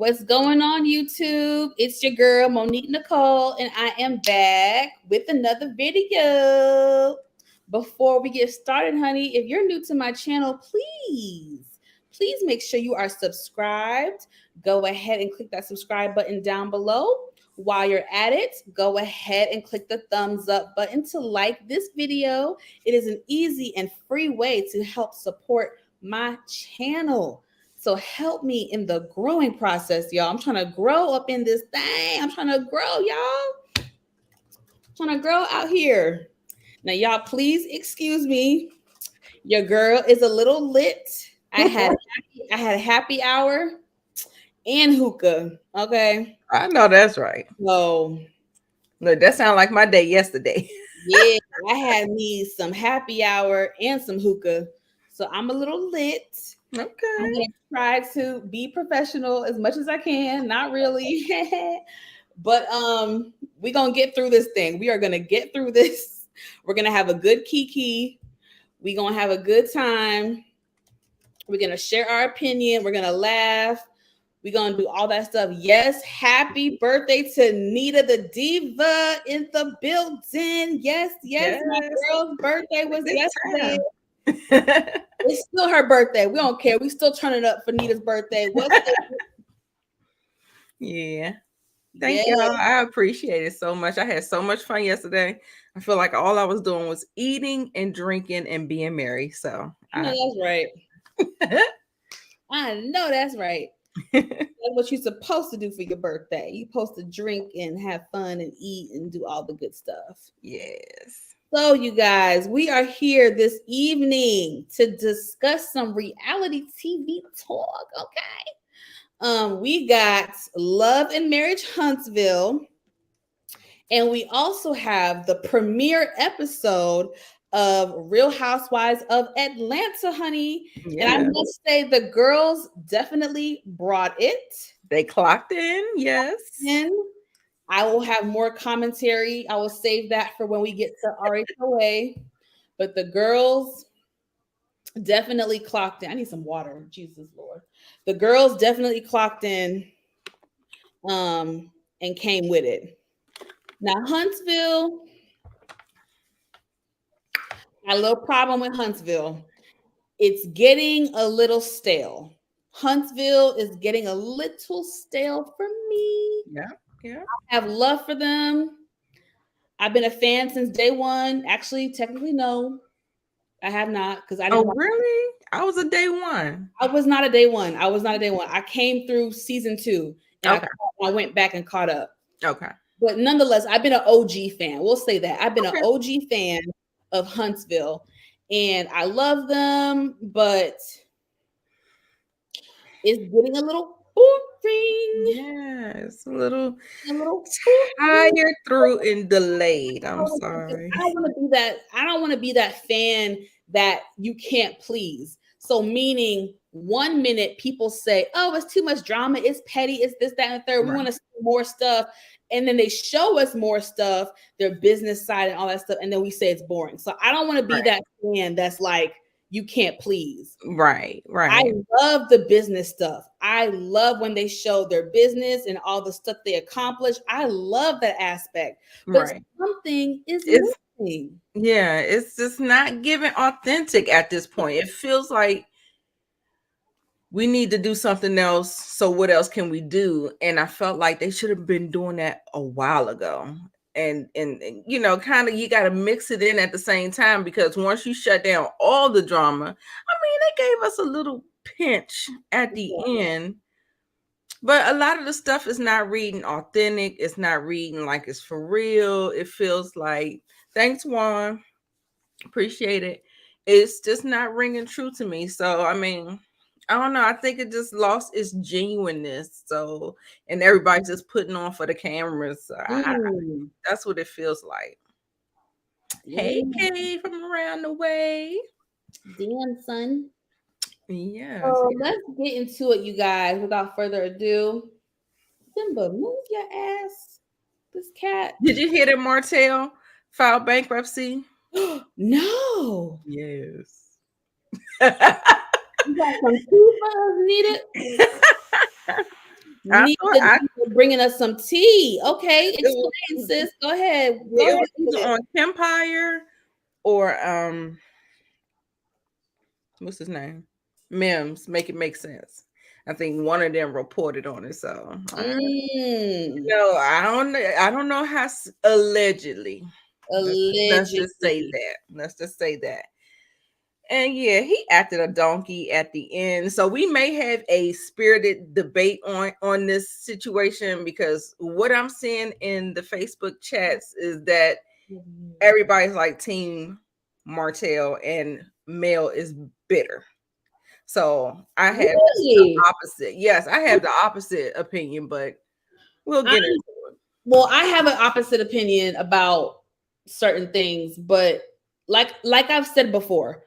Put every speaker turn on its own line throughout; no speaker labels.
What's going on, YouTube? It's your girl, Monique Nicole, and I am back with another video. Before we get started, honey, if you're new to my channel, please make sure you are subscribed. Go ahead and click that subscribe button down below. While you're at it, go ahead and click the thumbs up button to like this video. It is an easy and free way to help support my channel. So help me in the growing process, y'all. I'm trying to grow up in this thing. I'm trying to grow, y'all. I'm trying to grow out here. Now, y'all, please excuse me. Your girl is a little lit. I had a happy hour and hookah. Okay.
I know that's right.
So
look, that sounded like my day yesterday.
yeah, I had me some happy hour and some hookah. So I'm a little lit.
Okay.
I'm gonna try to be professional as much as I can. Not really. But we're gonna get through this thing. We are gonna get through this. We're gonna have a good kiki. We're gonna have a good time. We're gonna share our opinion. We're gonna laugh. We're gonna do all that stuff. Yes, happy birthday to Nita the Diva in the building. Yes. My girl's birthday was yesterday. It's still her birthday. We don't care. We still turning up for Nita's birthday.
Yeah. Thank y'all. I appreciate it so much. I had so much fun yesterday. I feel like all I was doing was eating and drinking and being merry. So
I know that's right. I know that's right. That's what you're supposed to do for your birthday. You're supposed to drink and have fun and eat and do all the good stuff.
Yes.
So, you guys, we are here this evening to discuss some reality TV talk. Okay. We got Love and Marriage Huntsville. And we also have the premiere episode of Real Housewives of Atlanta, honey. Yeah. And I must say the girls definitely brought it.
They clocked in, yes.
And I will have more commentary. I will save that for when we get to RHOA. But the girls definitely clocked in. I need some water. Jesus Lord. The girls definitely clocked in and came with it. Now, Huntsville, I had a little problem with Huntsville. It's getting a little stale. Huntsville is getting a little stale for me.
Yeah.
I have love for them. I've been a fan since day one. Actually, technically, no, I have not because I didn't.
Oh, really? I was a day one.
I was not a day one. I came through season 2 and I went back and caught up.
Okay.
But nonetheless, I've been an OG fan. We'll say that. I've been an OG fan of Huntsville. And I love them, but it's getting a little boring.
Yeah, it's a little tired through and delayed. I'm sorry.
I don't want to be that fan that you can't please. So meaning 1 minute people say, oh, it's too much drama, it's petty, it's this, that, and the third. Right. We want to see more stuff. And then they show us more stuff, their business side and all that stuff. And then we say it's boring. So I don't want to be that fan that's like, you can't please.
Right.
I love the business stuff. I love when they show their business and all the stuff they accomplish. I love that aspect. But something is missing.
Yeah, it's just not giving authentic at this point. It feels like we need to do something else. So what else can we do? And I felt like they should have been doing that a while ago. And you know, kind of you got to mix it in at the same time, because once you shut down all the drama, I mean, they gave us a little pinch at the end, but a lot of the stuff is not reading authentic. It's not reading like it's for real. It feels like, thanks, Juan, appreciate it. It's just not ringing true to me. So I mean, I don't know. I think it just lost its genuineness. So, and everybody's just putting on for the cameras. So that's what it feels like. Yeah. Hey, Kay from around the way.
Damn, son.
Yeah.
So let's get into it, you guys. Without further ado, Simba, move your ass. This cat.
Did you hear that Martell filed bankruptcy?
No.
Yes.
You got some tea for us, Nita?
I
Need
thought
the
I
for bringing us some tea. Okay,
it was,
explain, sis. Go ahead. Go
it
ahead
was
with
either
it.
on Empire or what's his name? Mims, make it make sense. I think one of them reported on it. So
Mm,
no, I don't know how allegedly. Let's just say
allegedly.
that. Let's just say that. And yeah, he acted a donkey at the end. So we may have a spirited debate on this situation because what I'm seeing in the Facebook chats is that everybody's like team Martell and Mel is bitter. So I have the
Really?
opposite. Yes, I have the opposite opinion, but we'll
I
get into it.
well, I have an opposite opinion about certain things, but like I've said before,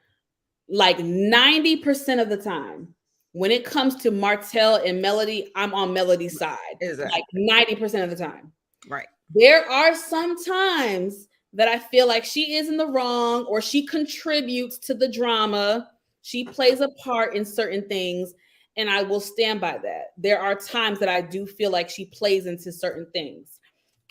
like 90% of the time, when it comes to Martell and Melody, I'm on Melody's side. Like
Exactly.
90% of the time.
Right.
There are some times that I feel like she is in the wrong or she contributes to the drama. She plays a part in certain things, and I will stand by that. There are times that I do feel like she plays into certain things.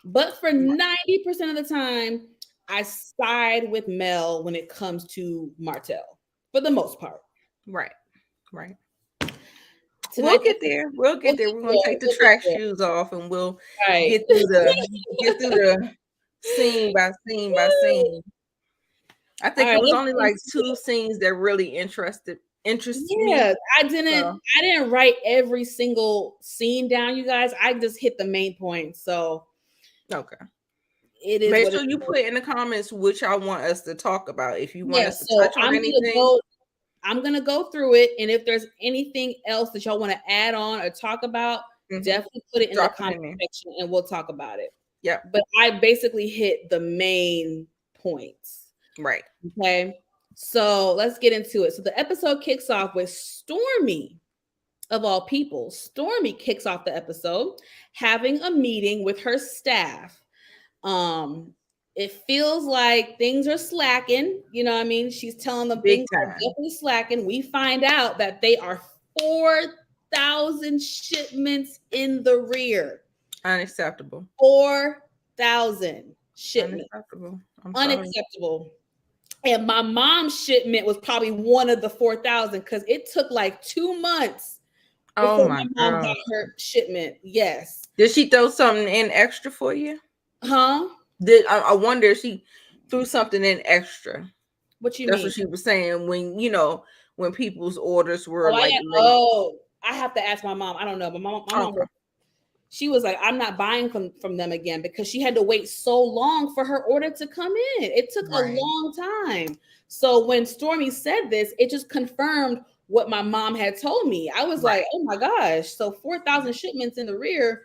But for 90% of the time, I side with Mel when it comes to Martell, for the most part.
Right. Right. We'll
Tonight,
get there. We'll
we'll
get there.
get
We're gonna
there.
take the
We'll get
track
there.
shoes off and we'll
Right.
get through the scene by scene by scene. I
All
think
right,
it was
let's
only
get
like
into
two
it.
scenes that really interests me.
Yeah,
So
I didn't write every single scene down, you guys. I just hit the main points. So
okay.
it is
Make
what it
sure you
is.
put in the comments which y'all want us to talk about. If you want
Yeah,
us to
so
touch on anything,
I'm gonna go through it. And if there's anything else that y'all want to add on or talk about,
mhm,
definitely put it in the
drop it
comment
in there.
section and we'll talk about it.
Yep.
But I basically hit the main points.
Right.
Okay. So let's get into it. So the episode kicks off with Stormy, of all people. Stormy kicks off the episode having a meeting with her staff. Um, it feels like things are slacking. You know what I mean? She's telling them
Big
things are
time.
definitely slacking. We find out that they are 4,000 shipments in the rear.
Unacceptable.
4,000 shipments.
Unacceptable. I'm sorry.
Unacceptable. And my mom's shipment was probably one of the 4,000 because it took like 2 months
Oh
before
my
my mom got
god.
her shipment. Yes.
Did she throw something in extra for you?
Huh?
I wonder if she threw something in extra.
What you
That's
mean?
what she was saying when when people's orders were
Oh,
like late.
I have to ask my mom. I don't know, but my mom
Okay.
she was like, I'm not buying from them again because she had to wait so long for her order to come in. It took a
Right.
long time. So when Stormy said this, it just confirmed what my mom had told me. I was like,
Right.
oh my gosh. So 4,000 shipments in the rear.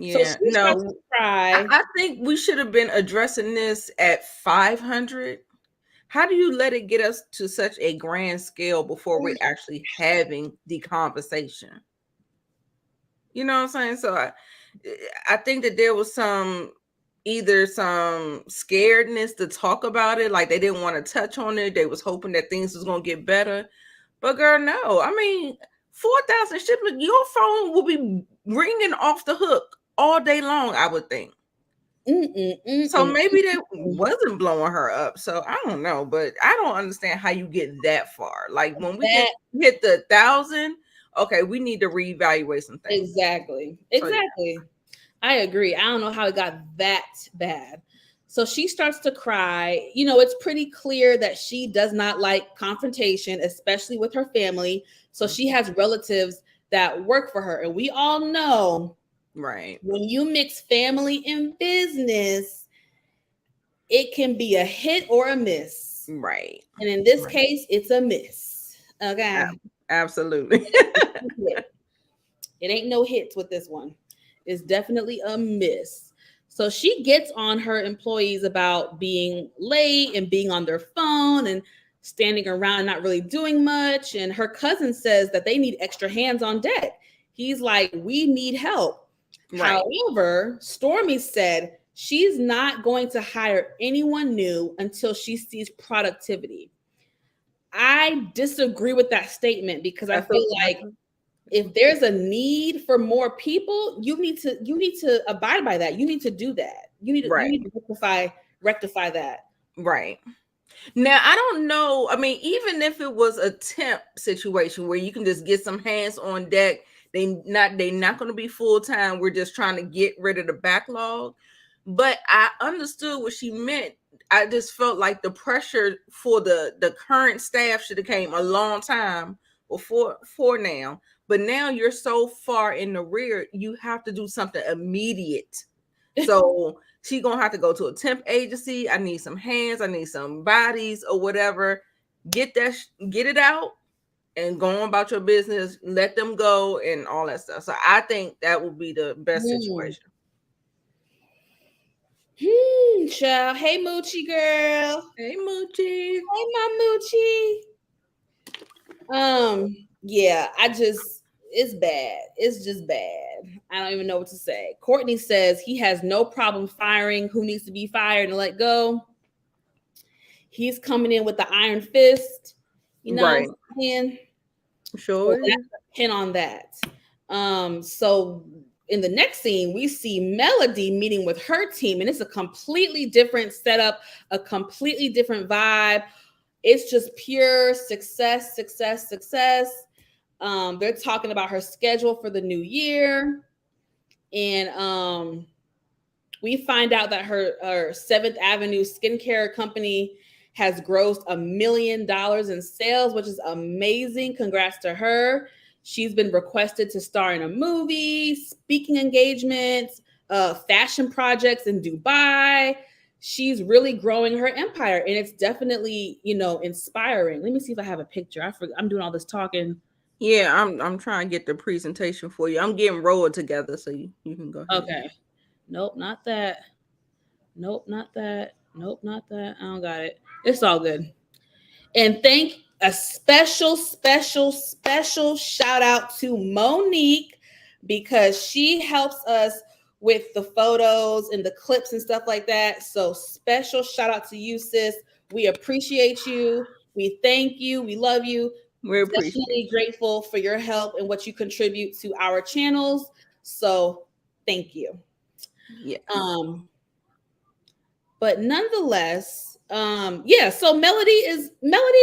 So
Yeah.
she starts to
No.
cry.
I think we should have been addressing this at 500. How do you let it get us to such a grand scale before we're actually having the conversation? You know what I'm saying? So I think that there was either some scaredness to talk about it, like they didn't want to touch on it. They was hoping that things was gonna get better. But girl, no. I mean, 4,000 shipments, your phone will be ringing off the hook all day long, I would think.
Mm-mm,
So
mm-mm,
maybe that
mm-mm.
wasn't blowing her up. So I don't know, but I don't understand how you get that far. Like when we
That
hit the 1,000, okay, we need to reevaluate some things.
exactly.
So yeah,
Exactly. I agree. I don't know how it got that bad. So she starts to cry. You know, it's pretty clear that she does not like confrontation, especially with her family. So she has relatives that work for her. And we all know
right,
when you mix family and business, it can be a hit or a miss.
right,
And in this
right.
case, it's a miss. Okay.
Absolutely.
It ain't no hits with this one. It's definitely a miss. So she gets on her employees about being late and being on their phone and standing around and not really doing much. And her cousin says that they need extra hands on deck. He's like, we need help.
Right.
However, Stormy said she's not going to hire anyone new until she sees productivity. I disagree with that statement because I
That's
feel
a, that's
like
a,
if there's a need for more people, you need to abide by that. You need to do that. You
Right.
need to rectify that.
Right. Now, I don't know. I mean, even if it was a temp situation where you can just get some hands on deck, they not going to be full time. We're just trying to get rid of the backlog. But I understood what she meant. I just felt like the pressure for the current staff should have came a long time before for now. But now you're so far in the rear, you have to do something immediate. So she gonna have to go to a temp agency. I need some hands. I need some bodies or whatever. Get it out, and go on about your business. Let them go and all that stuff. So I think that would be the best
Mm.
situation.
Child. Hey Moochie girl.
Hey, Moochie.
Hey my Moochie. Yeah, it's bad. It's just bad. I don't even know what to say. Courtney says he has no problem firing who needs to be fired and let go. He's coming in with the iron fist. You know
Right.
what I'm saying? So
Sure is.
that's a pin on that. So in the next scene, we see Melody meeting with her team, and it's a completely different setup, a completely different vibe. It's just pure success, success, success. They're talking about her schedule for the new year, and we find out that her Seventh Avenue skincare company has grossed $1 million in sales, which is amazing. Congrats to her. She's been requested to star in a movie, speaking engagements, fashion projects in Dubai. She's really growing her empire, and it's definitely, inspiring. Let me see if I have a picture. I'm doing all this talking.
Yeah, I'm trying to get the presentation for you. I'm getting rolled together so you can go ahead.
Okay. Nope, not that. Nope, not that. Nope, not that. I don't got it. It's all good. And thank a special, special, special shout out to Monique because she helps us with the photos and the clips and stuff like that. So special shout out to you, sis. We appreciate you. We thank you. We love you.
We appreciate
Definitely grateful for your help and what you contribute to our channels. So thank you.
it. Yeah.
But nonetheless, yeah, so Melody's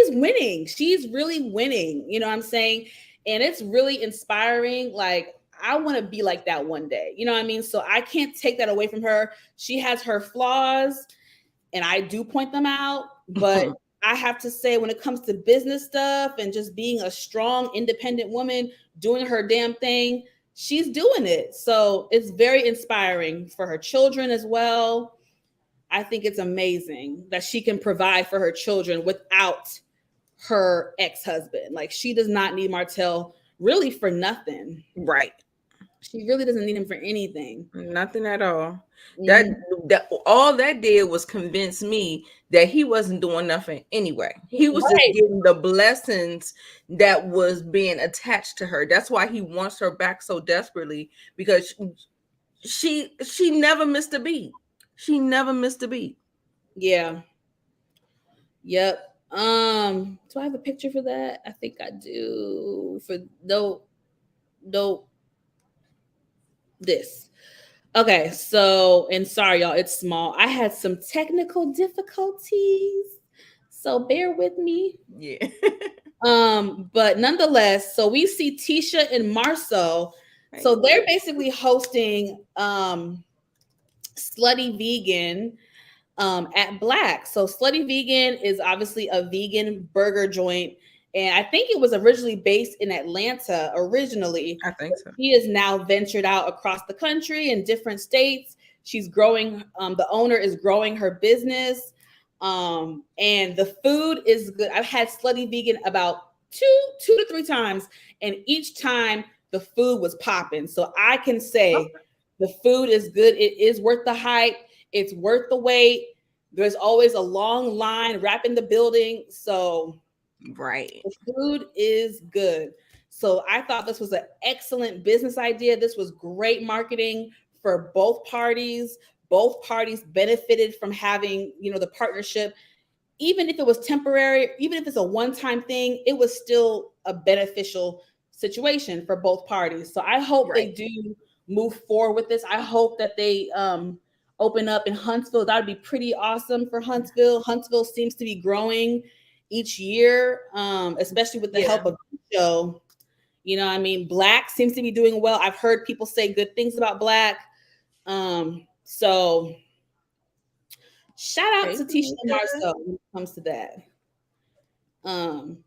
winning. She's really winning, you know what I'm saying? And it's really inspiring. Like, I want to be like that one day, you know what I mean? So I can't take that away from her. She has her flaws, and I do point them out, but I have to say, when it comes to business stuff and just being a strong, independent woman doing her damn thing, she's doing it. So it's very inspiring for her children as well. I think it's amazing that she can provide for her children without her ex-husband. Like, she does not need Martell really for nothing.
Right.
She really doesn't need him for anything.
Nothing at all.
Mhm.
That all that did was convince me that he wasn't doing nothing anyway. He was just
Right.
getting the blessings that was being attached to her. That's why he wants her back so desperately, because she never missed a beat. She never missed a beat.
Yeah. Yep. Do I have a picture for that? I think I do. For no this. Okay, so, and sorry y'all, it's small. I had some technical difficulties, so bear with me.
Yeah.
But nonetheless, so we see Tisha and Marceau. So they're basically hosting Slutty Vegan at Black. So Slutty Vegan is obviously a vegan burger joint. And I think it was originally based in Atlanta originally.
I think so.
She is now ventured out across the country in different states. She's growing, the owner is growing her business. And the food is good. I've had Slutty Vegan about two to three times, and each time the food was popping. So I can say the food is good. It is worth the hype. It's worth the wait. There's always a long line wrapping the building. So
right.
the food is good. So I thought this was an excellent business idea. This was great marketing for both parties. Both parties benefited from having, the partnership. Even if it was temporary, even if it's a one-time thing, it was still a beneficial situation for both parties. So I hope they
Right.
do move forward with this. I hope that they open up in Huntsville. That would be pretty awesome for Huntsville. Huntsville seems to be growing each year, especially with the
Yeah.
help of the show. You know, I mean, Black seems to be doing well. I've heard people say good things about Black. So shout out
Hey,
to Tisha and Marcel when it comes to that. Um,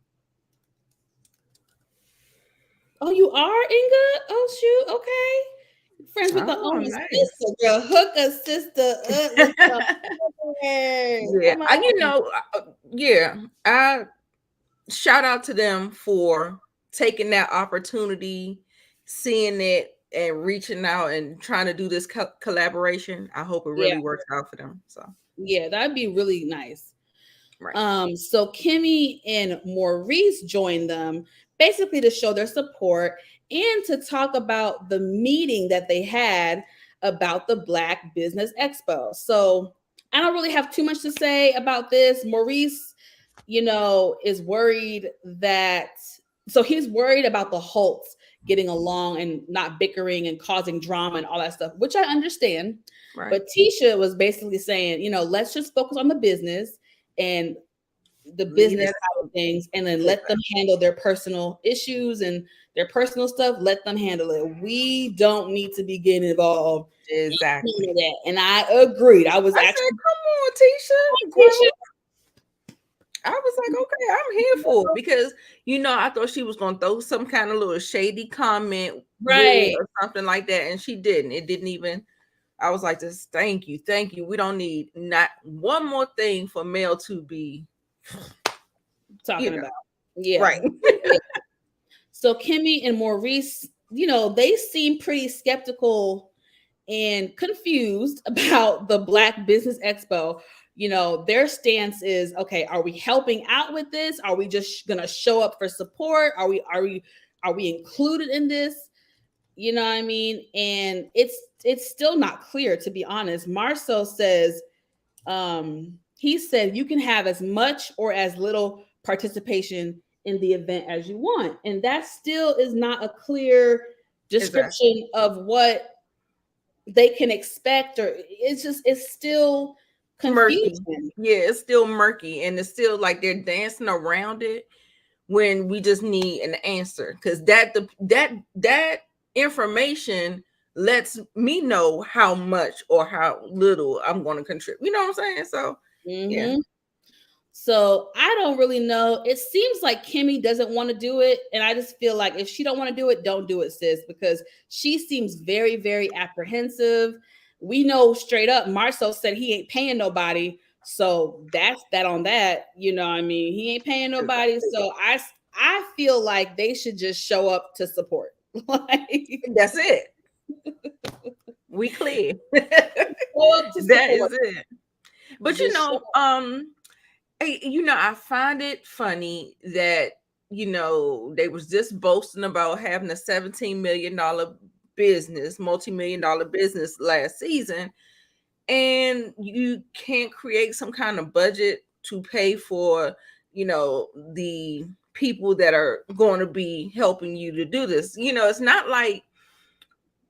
oh, you are Inga? Oh shoot, okay. Friends with the
oh,
only
nice.
sister, girl. Hook a sister up with some words.
Yeah,
Come
you
on.
know, yeah, I shout out to them for taking that opportunity, seeing it, and reaching out and trying to do this collaboration. I hope it
Yeah,
really works out for them. So,
yeah, that'd be really nice.
right,
So Kimmy and Maurice joined them basically to show their support and to talk about the meeting that they had about the Black Business Expo. So I don't really have too much to say about this. Maurice, is worried that so he's worried about the Holtz getting along and not bickering and causing drama and all that stuff, which I understand.
right.
But Tisha was basically saying, let's just focus on the business and the
Leave
business
that
side of things, and then let them
exactly.
handle their personal issues and their personal stuff. Let them handle it. We don't need to be getting involved in
Exactly.
any of that. And I agreed. I was
I said,
actually
"Come on, Tisha, grow." I was like, "Okay, I'm here for it," because I thought she was gonna throw some kind of little shady comment with it
right.
or something like that, and she didn't. It didn't even. I was like, "Just thank you, thank you. We don't need not one more thing for Mel to be, you
Talking
know,
about. Yeah.
right."
Yeah. So Kimmy and Maurice, they seem pretty skeptical and confused about the Black Business Expo. Their stance is, okay, are we helping out with this? Are we just gonna show up for support? Are we included in this? You know what I mean? And it's still not clear, to be honest. Marcel says, he said you can have as much or as little participation in the event as you want. And that still is not a clear
Exactly.
description of what they can expect, or it's still
Murky.
confusion.
Yeah, it's still murky, and it's still like they're dancing around it when we just need an answer, because that information lets me know how much or how little I'm going to contribute. You know what I'm saying? So, yeah,
Hmm. So I don't really know. It seems like Kimmy doesn't want to do it, and I just feel like if she don't want to do it, don't do it, sis, because she seems very, very apprehensive. We know straight up, Marcel said he ain't paying nobody, so that's that on that. I mean, he ain't paying nobody, so I feel like they should just show up to support. Like,
that's it. We clear.
show up to
That
support.
is it. But
Just show up.
I find it funny that they was just boasting about having a $17 million business, multi-million-dollar business last season, and you can't create some kind of budget to pay for the people that are going to be helping you to do this. It's not like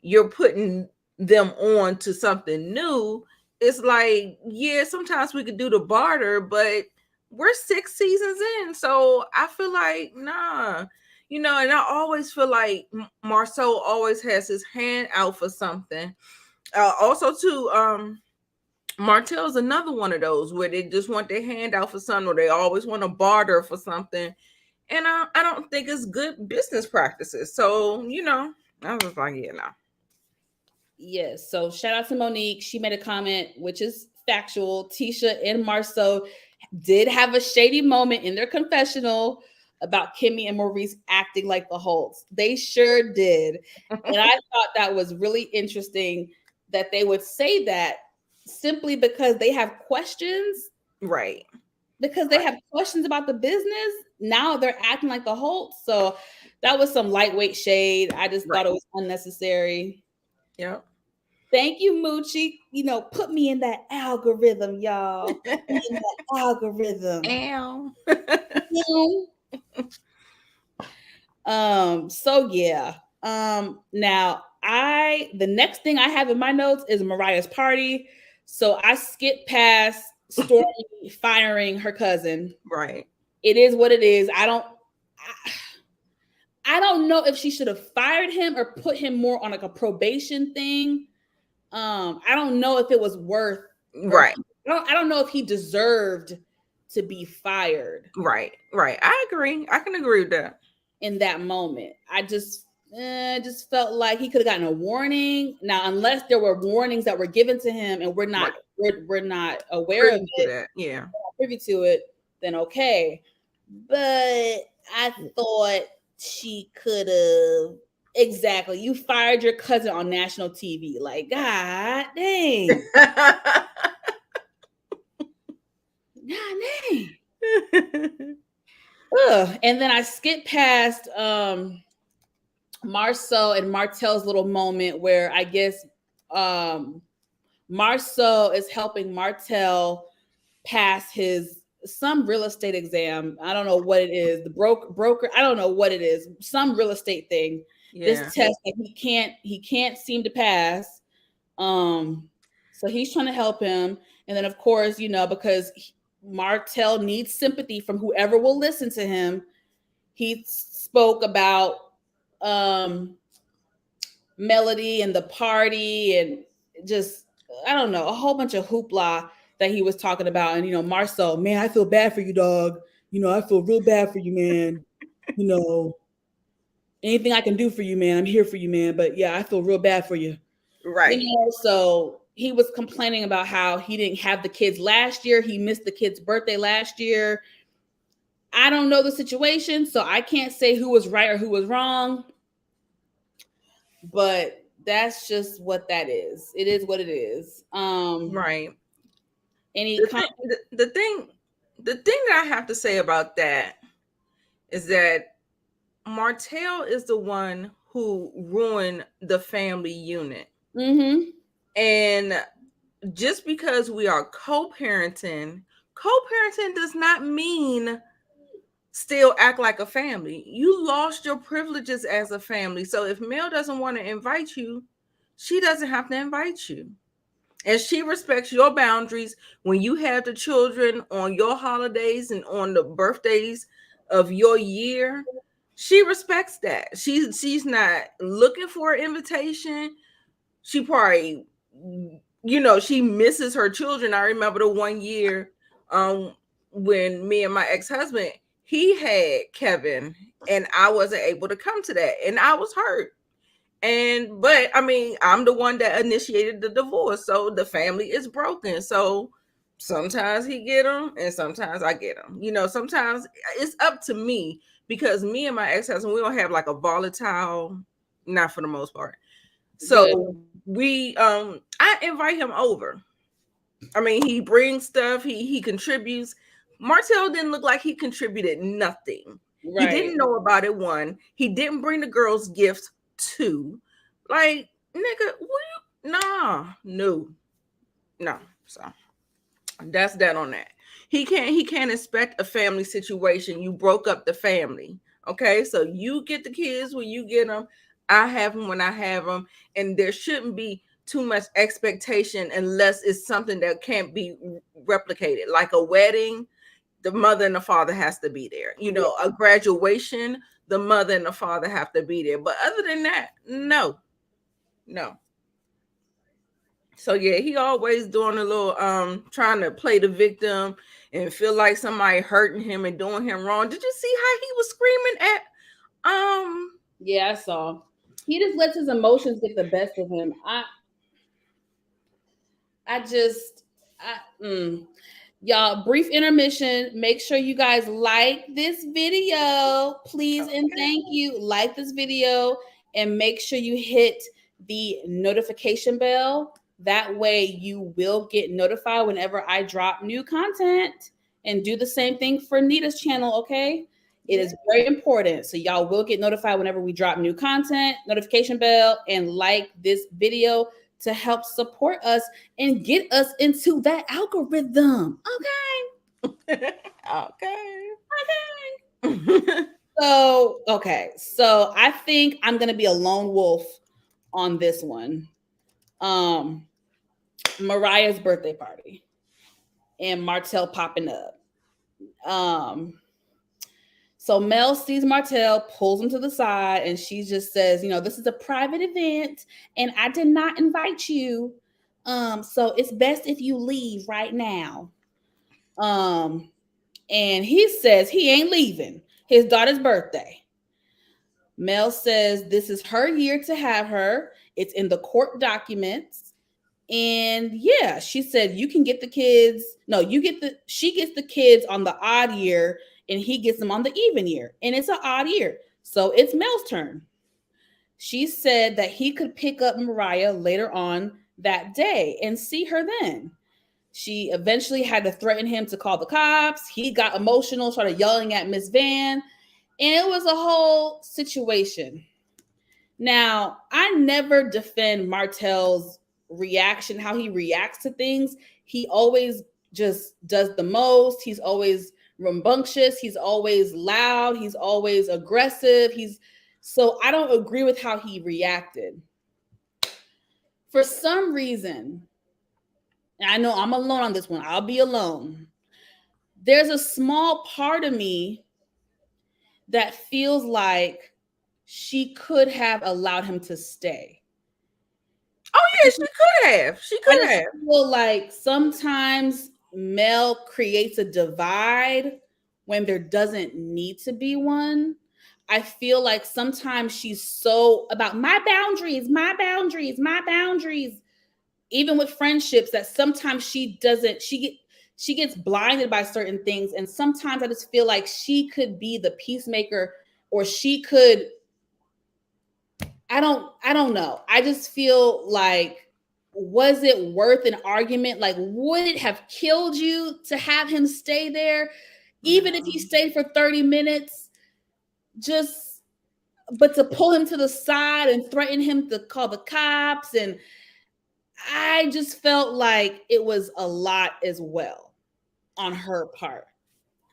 you're putting them on to something new. It's like, yeah, sometimes we could do the barter, but we're 6 seasons in. So I feel like, nah, and I always feel like Marceau always has his hand out for something. Also, too, Martell's another one of those where they just want their hand out for something, or they always want to barter for something. And I don't think it's good business practices. So, I was like, yeah, no.
Yes. So shout out to Monique. She made a comment, which is factual. Tisha and Marceau did have a shady moment in their confessional about Kimmy and Maurice acting like the Holts. They sure did. And I thought that was really interesting that they would say that simply because they have questions,
Right.
because they have questions about the business. Now they're acting like the Holts. So that was some lightweight shade. I just thought
Right.
it was unnecessary.
Yep.
Thank you, Moochie. Put me in that algorithm, y'all. Put me in that algorithm.
Ow.
Mhm. So yeah. Now the next thing I have in my notes is Mariah's party. So I skipped past Stormy firing her cousin.
Right.
It is what it is. I don't know if she should have fired him or put him more on like a probation thing. I don't know if it was worth, or
Right.
I don't know if he deserved to be fired
Right. Right. I agree. I can agree with that.
in that moment. I just felt like he could have gotten a warning. Now, unless there were warnings that were given to him and
Right.
we're not aware of
Privy to
it,
that. Yeah.
privy to it, then okay. But I thought she could have, exactly. You fired your cousin on national TV. Like, God dang. God dang. Ugh. And then I skipped past Marceau and Martel's little moment where I guess Marceau is helping Martel pass his some real estate exam. I don't know what it is. The broker, I don't know what it is. Some real estate thing.
Yeah.
This test that he can't seem to pass. So he's trying to help him. And then of course, because Martel needs sympathy from whoever will listen to him, he spoke about Melody and the party and just, I don't know, a whole bunch of hoopla that he was talking about. And Marcel, man, I feel bad for you, dog. I feel real bad for you, man. Anything I can do for you, man, I'm here for you, man. But yeah, I feel real bad for you.
Right.
So he was complaining about how he didn't have the kids last year. He missed the kid's birthday last year. I don't know the situation, so I can't say who was right or who was wrong. But that's just what that is. It is what it is.
Right.
Any
the thing that I have to say about that is that Martell is the one who ruined the family unit.
Mm-hmm.
And just because we are co-parenting does not mean still act like a family. You lost your privileges as a family. So if Mel doesn't want to invite you, she doesn't have to invite you. And she respects your boundaries when you have the children on your holidays and on the birthdays of your year. She respects that. She's not looking for an invitation. She probably, she misses her children. I remember the one year when me and my ex-husband, he had Kevin and I wasn't able to come to that. And I was hurt. But I mean, I'm the one that initiated the divorce. So the family is broken. So sometimes he get them and sometimes I get them. Sometimes it's up to me because me and my ex-husband, we don't have like a volatile, not for the most part. So we I invite him over. I mean, he brings stuff, he contributes. Martell didn't look like he contributed nothing. Right. He didn't know about it. One, he didn't bring the girls gifts. Two, like, nigga, no. So that's that on that. He can't expect a family situation. You broke up the family. Okay, so you get the kids when you get them. I have them when I have them, and there shouldn't be too much expectation unless it's something that can't be replicated, like a wedding. The mother and the father has to be there. A graduation, the mother and the father have to be there. But other than that, no. So yeah, he always doing a little trying to play the victim and feel like somebody hurting him and doing him wrong. Did you see how he was screaming at
Yeah, I saw. He just lets his emotions get the best of him. Y'all, brief intermission. Make sure you guys like this video, please, and thank you. Like this video and make sure you hit the notification bell. That way you will get notified whenever I drop new content, and do the same thing for Nita's channel, okay? It is very important. So y'all will get notified whenever we drop new content, notification bell, and like this video to help support us and get us into that algorithm. Okay.
Okay.
So, okay. So I think I'm gonna be a lone wolf on this one. Um, Mariah's birthday party and Martell popping up. Um, so Mel sees Martell, pulls him to the side, and she just says, this is a private event and I did not invite you. So it's best if you leave right now. Um, and he says he ain't leaving. His daughter's birthday. Mel says this is her year to have her. It's in the court documents. And yeah, she said you can get the kids. No, she gets the kids on the odd year and he gets them on the even year. And it's an odd year. So it's Mel's turn. She said that he could pick up Mariah later on that day and see her then. She eventually had to threaten him to call the cops. He got emotional, started yelling at Miss Van, and it was a whole situation. Now, I never defend Martell's reaction, how he reacts to things. He always just does the most. He's always rambunctious. He's always loud. He's always aggressive. So I don't agree with how he reacted. For some reason, and I know I'm alone on this one, I'll be alone. There's a small part of me that feels like she could have allowed him to stay.
Oh yeah, she could have. She
I
could
just
have.
feel like sometimes Mel creates a divide when there doesn't need to be one. I feel like sometimes she's so about my boundaries, my boundaries, my boundaries, even with friendships, that sometimes she doesn't, she gets blinded by certain things. And sometimes I just feel like she could be the peacemaker, or she could, I don't know. I just feel like, was it worth an argument? Like, would it have killed you to have him stay there? Even if he
No.
stayed for 30 minutes, just, but to pull him to the side and threaten him to call the cops. And I just felt like it was a lot as well on her part.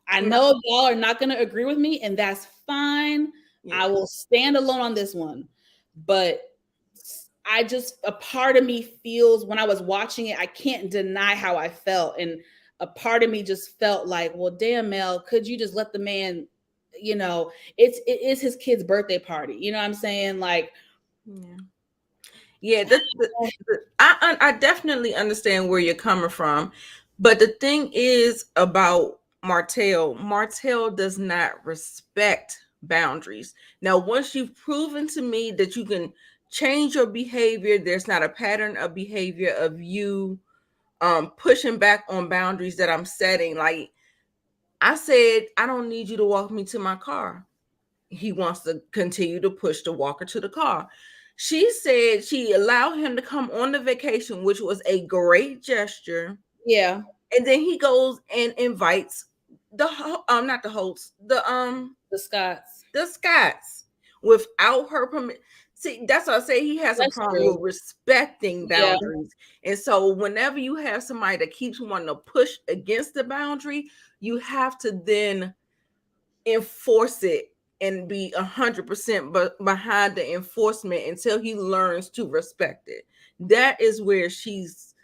I
No.
know y'all are not going to agree with me, and that's fine.
Yeah.
I will stand alone on this one. But a part of me feels, when I was watching it, I can't deny how I felt. And a part of me just felt like, well, damn, Mel, could you just let the man, it is his kid's birthday party. You know what I'm saying? Like,
Yeah. Yeah, I definitely understand where you're coming from, but the thing is about Martell does not respect boundaries. Now, once you've proven to me that you can change your behavior, there's not a pattern of behavior of you pushing back on boundaries that I'm setting. Like I said, I don't need you to walk me to my car. He wants to continue to push the walker to the car. She said she allowed him to come on the vacation, which was a great gesture.
yeah,
And then he goes and invites not the hosts,
the Scots.
the Scots without her permission. See, that's why I say he has a
That's
problem
true.
with respecting
Yeah,
boundaries. And so whenever you have somebody that keeps wanting to push against the boundary, you have to then enforce it and be 100% behind the enforcement until he learns to respect it. That is where she's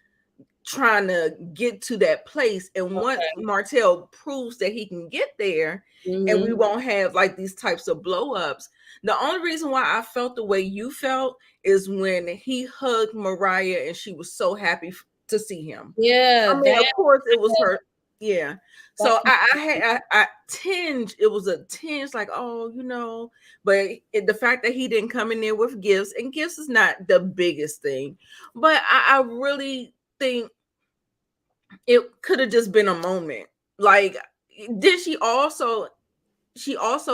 trying to get to that place. And once
okay.
Martell proves that he can get there, and we
Mm-hmm.
won't have like these types of blow ups. The only reason why I felt the way you felt is when he hugged Mariah and she was so happy to see him.
Yeah,
I mean, of
that
course, it was her. Yeah.
that
So I had I tinge. It was a tinge, like, oh, but the fact that he didn't come in there with gifts, and gifts is not the biggest thing, but I really think it could have just been a moment. Like, did she also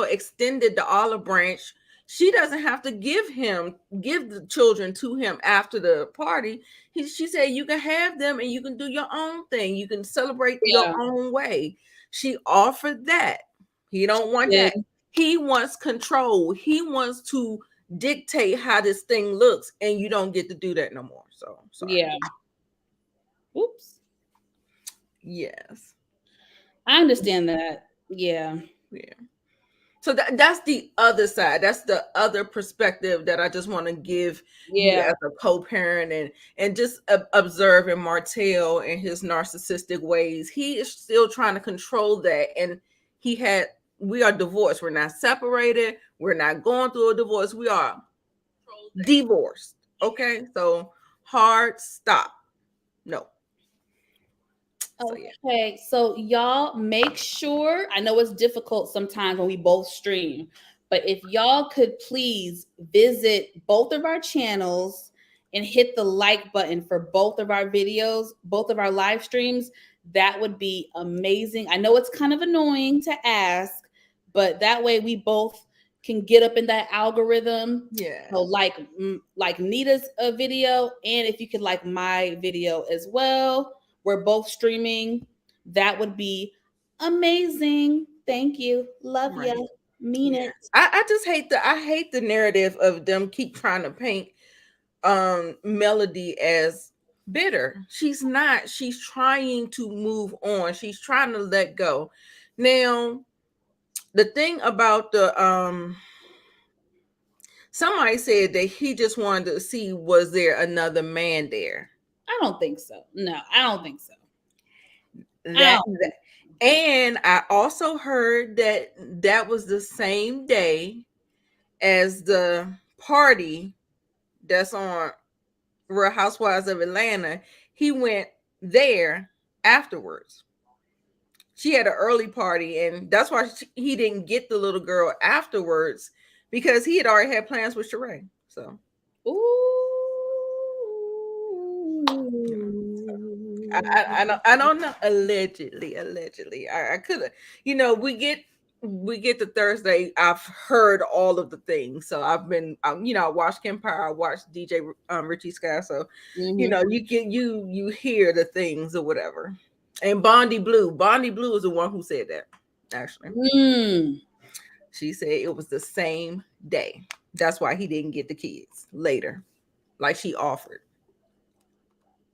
extended the olive branch. She doesn't have to give the children to him after the party. She said you can have them and you can do your own thing. You can celebrate your
yeah,
own way. She offered that. He don't want
yeah,
that. He wants control. He wants to dictate how this thing looks, and you don't get to do that no more. So sorry.
yeah. Oops.
Yes.
I understand that. Yeah.
Yeah. So that's the other side. That's the other perspective that I just want to give you
Yeah.
as a co-parent, and just observing Martell and his narcissistic ways. He is still trying to control that, and he had. We are divorced. We're not separated. We're not going through a divorce. We are divorced. Okay, so hard stop. No. So yeah.
Okay, so y'all make sure, I know it's difficult sometimes when we both stream, but if y'all could please visit both of our channels and hit the like button for both of our videos, both of our live streams, that would be amazing. I know it's kind of annoying to ask, but that way we both can get up in that algorithm.
Yeah.
So like Nita's video, and if you could like my video as well, we're both streaming. That would be amazing. Thank you. Love
Right.
you. Mean
Yeah.
it.
I just hate the narrative of them keep trying to paint Melody as bitter. She's not. She's trying to move on. She's trying to let go. Now, the thing about the somebody said that he just wanted to see was there another man there.
I don't think so. No, I don't think so.
That and I also heard that that was the same day as the party that's on Real Housewives of Atlanta. He went there afterwards. She had an early party, and that's why he didn't get the little girl afterwards, because he had already had plans with Sheree. So, you know, I don't know. Allegedly, I could have. We get to Thursday. I've heard all of the things, so I've been, I watched Empire, I watched DJ Richie Sky, so you hear the things or whatever. And Bondi Blue is the one who said that. Actually, she said it was the same day. That's why he didn't get the kids later, like she offered.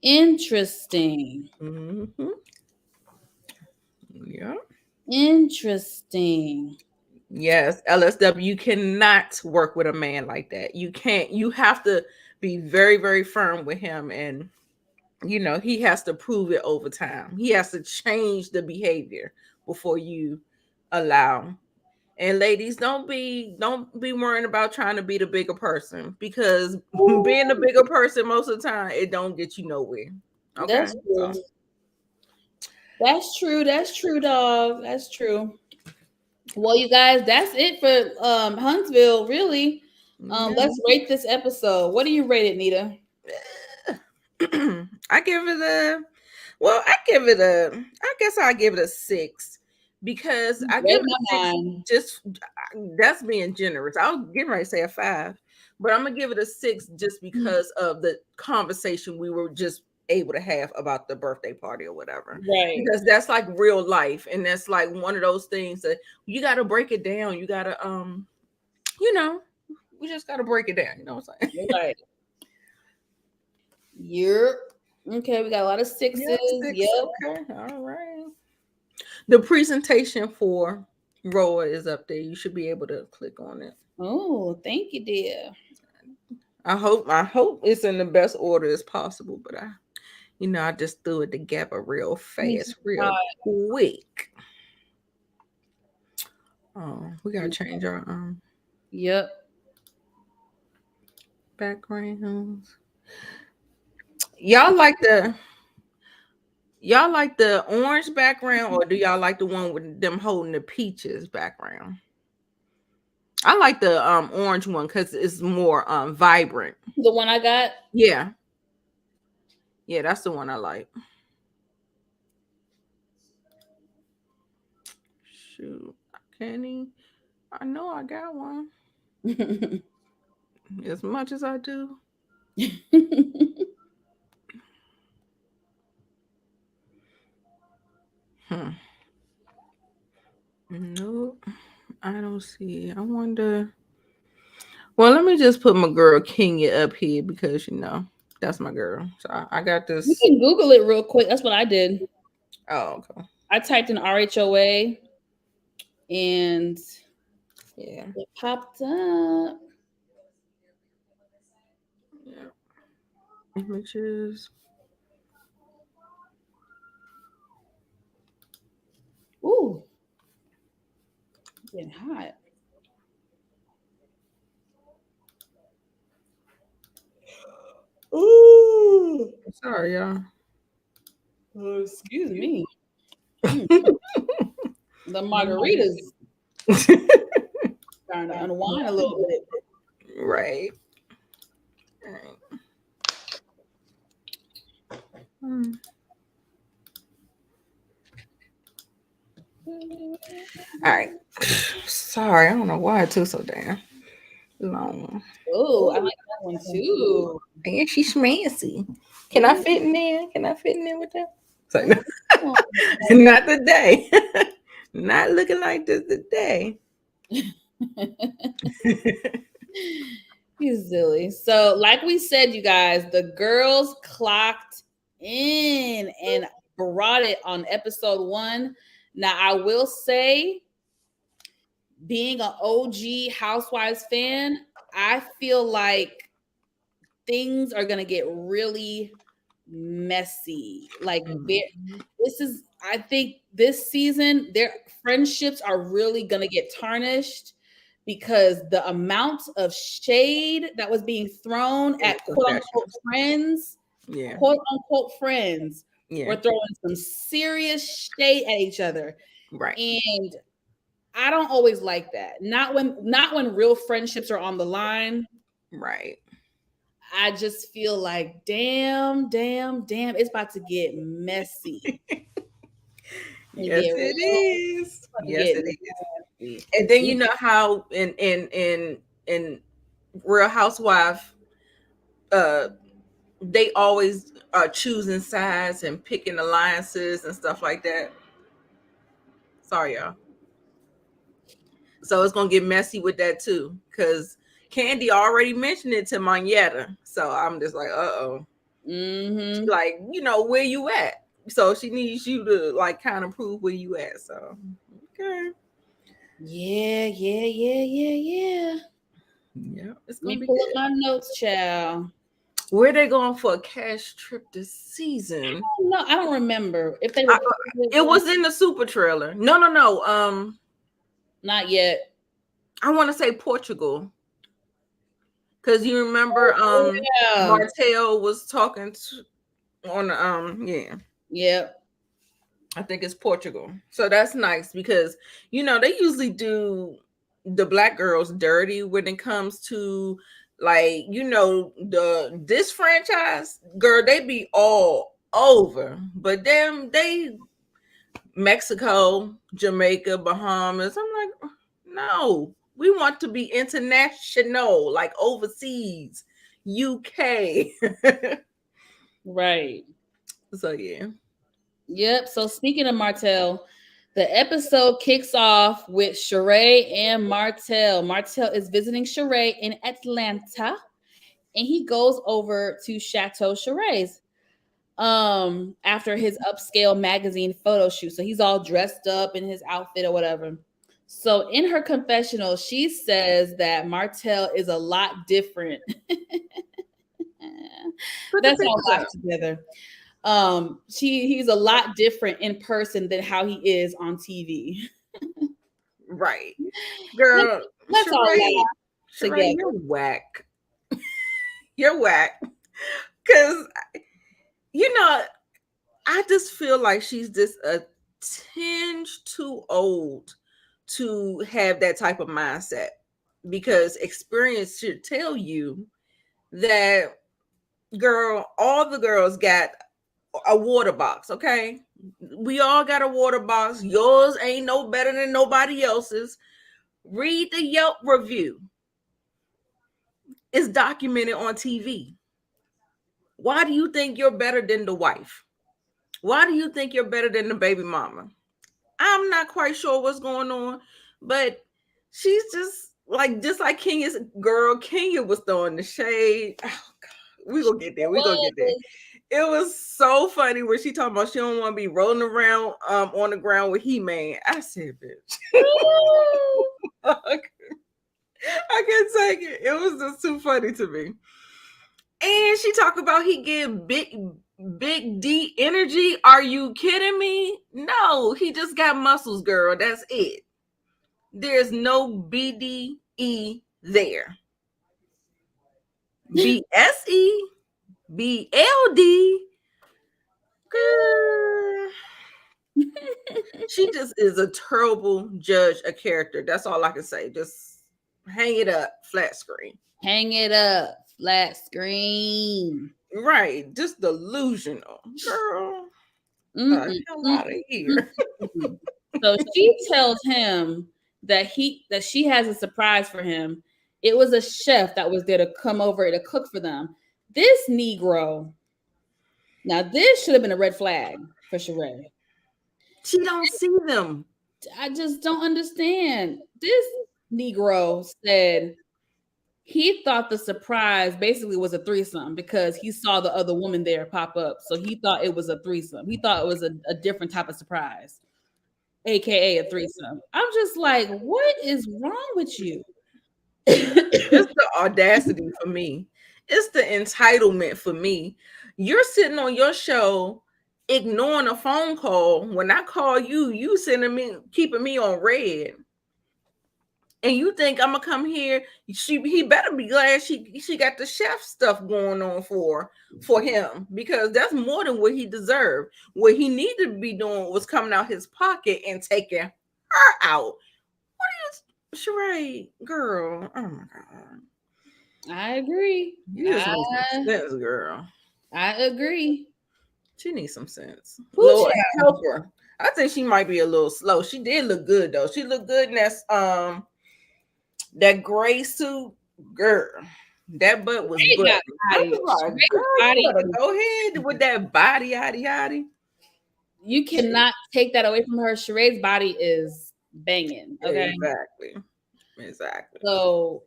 Interesting.
Mm-hmm. Yeah.
Interesting.
Yes, LSW, you cannot work with a man like that. You can't. You have to be very, very firm with him, and he has to prove it over time. He has to change the behavior before you allow. And ladies, don't be worrying about trying to be the bigger person, because being the bigger person most of the time it don't get you nowhere. Okay,
That's true. That's true. That's true, dog. That's true. Well, you guys, that's it for Huntsville, really. Let's rate this episode. What do you rate it, Nita?
I give it a well, I guess I'll give it a 6, because I give
Read
it a
my
6
mind.
just that's being generous. I'll get ready to say a 5, but I'm gonna give it a 6 just because of the conversation we were just able to have about the birthday party or whatever.
Right.
Because that's like real life, and that's like one of those things that you gotta break it down. You gotta you know, we just gotta break it down, you know what I'm saying?
Right. You're okay. We got a lot of sixes.
Yeah, 6.
Yep.
Okay, all right. The presentation for Roa is up there. You should be able to click on it.
Oh, thank you, dear.
I hope it's in the best order as possible, but I just threw it together real fast, real quick. Oh, we gotta change our
Yep.
backgrounds. Y'all like the y'all like the orange background, or do y'all like the one with them holding the peaches background? I like the orange one because it's more vibrant.
The one I got.
Yeah. Yeah, that's the one I like. Shoot, Kenny, I know I got one. As much as I do. Nope, I don't see it. I wonder. Well, let me just put my girl Kenya up here because that's my girl. So I got
You
this.
can Google it real quick. That's what I did.
Oh, okay.
I typed in RHOA and
Yeah.
It popped up.
Yeah. Images.
Ooh, getting hot. Ooh,
Sorry, y'all.
excuse me. Mm, the margaritas starting to unwind a little bit.
Right. Right. Hmm. All right. Sorry, I don't know why it took so damn long.
Oh, I like that one too.
Yeah, she's schmancy. Can I
Ooh,
fit in there? Can I fit in there with that? So,
ooh.
not today. Not looking like this today.
He's silly. So, like we said, you guys, the girls clocked in and brought it on episode 1. Now, I will say, being an OG Housewives fan, I feel like things are gonna get really messy. Like this is, I think this season their friendships are really gonna get tarnished because the amount of shade that was being thrown at
Yeah.
quote unquote friends,
Yeah.
were throwing some serious shade at each other.
Right.
And I don't always like that. Not when real friendships are on the line.
Right.
I just feel like damn, damn, damn, it's about to get messy. And
Yes,
get
it
real,
is.
about to
Yes,
get
it is.
nasty.
And then
You-
you know how in Real Housewife, uh, they always are choosing sides and picking alliances and stuff like that. Sorry, y'all. So it's gonna get messy with that too, because Candy already mentioned it to Moneta. So I'm just like, She
Mhm.
like, where you at? So she needs you to like kind of prove where you at. So okay.
Yeah, yeah, yeah, yeah, yeah.
Yeah, it's
Let
gonna
me
be
pull up
good.
my notes, child.
Where they going for a cash trip this season?
No, I don't remember if they
I,
reported it
it
going.
was in the super trailer. No.
Not yet.
I want to say Portugal. Because you remember
Yeah.
Martell was talking on yeah.
Yep.
I think it's Portugal. So that's nice because they usually do the black girls dirty when it comes to like the this franchise girl, they be all over, but then they Mexico, Jamaica, Bahamas. I'm like, no, we want to be international, like overseas, UK.
Right.
So yeah.
Yep. So speaking of Martell, the episode kicks off with Sheree and Martell. Martell is visiting Sheree in Atlanta, and he goes over to Chateau Sheree's after his upscale magazine photo shoot. So he's all dressed up in his outfit or whatever. So in her confessional, she says that Martell is a lot different.
Put the
That's all
pictures
laugh
up.
together. He's a lot different in person than how he is on TV.
Right.
let's,
Girl,
let's all laugh
Sheree,
together.
you're whack. You're whack. Cause I just feel like she's just a tinge too old to have that type of mindset. Because experience should tell you that, girl, all the girls got a water box, okay? We all got a water box. Yours ain't no better than nobody else's. Read the Yelp review. It's documented on TV. Why do you think you're better than the wife? Why do you think you're better than the baby mama? I'm not quite sure what's going on, but she's just like Kenya's girl. Kenya was throwing the shade. Oh God, we gonna get there. We gonna get there.
What?
It was so funny when she talking about she don't want to be rolling around on the ground with He-Man. I said, bitch. I can't take it. It was just too funny to me. And she talked about he get big D energy. Are you kidding me? No, he just got muscles, girl. That's it. There's no BDE there. BSE, BLD, girl. She just is a terrible judge of character. That's all I can say. Just hang it up, flat screen.
Hang it up, flat screen.
Right, just delusional, girl. The
Mm-mm,
hell out of
mm-mm,
here.
mm-mm. So she tells him that she has a surprise for him. It was a chef that was there to come over to cook for them. This Negro, now this should have been a red flag for Sheree.
She don't see them.
I just don't understand. This Negro said he thought the surprise basically was a threesome because he saw the other woman there pop up. So he thought it was a threesome. He thought it was a different type of surprise, aka a threesome. I'm just like, what is wrong with you?
It's the audacity for me. It's the entitlement for me. You're sitting on your show ignoring a phone call. When I call you, you sending me keeping me on red. And you think I'm gonna come here? He better be glad she got the chef stuff going on for him, because that's more than what he deserved. What he needed to be doing was coming out his pocket and taking her out. What is Sheree, girl? Oh my god,
I agree.
you just need some sense, girl.
I agree.
She needs some sense.
Who
Lord
child?
help her. I think she might be a little slow. She did look good though. She looked good in that gray suit, girl. That butt was
Sheree
butt.
got
I
body.
was like,
Sheree's
girl, you
body.
better go ahead with that body, yaddy yaddy.
You cannot take that away from her. Sheree's body is banging. Okay.
Exactly.
So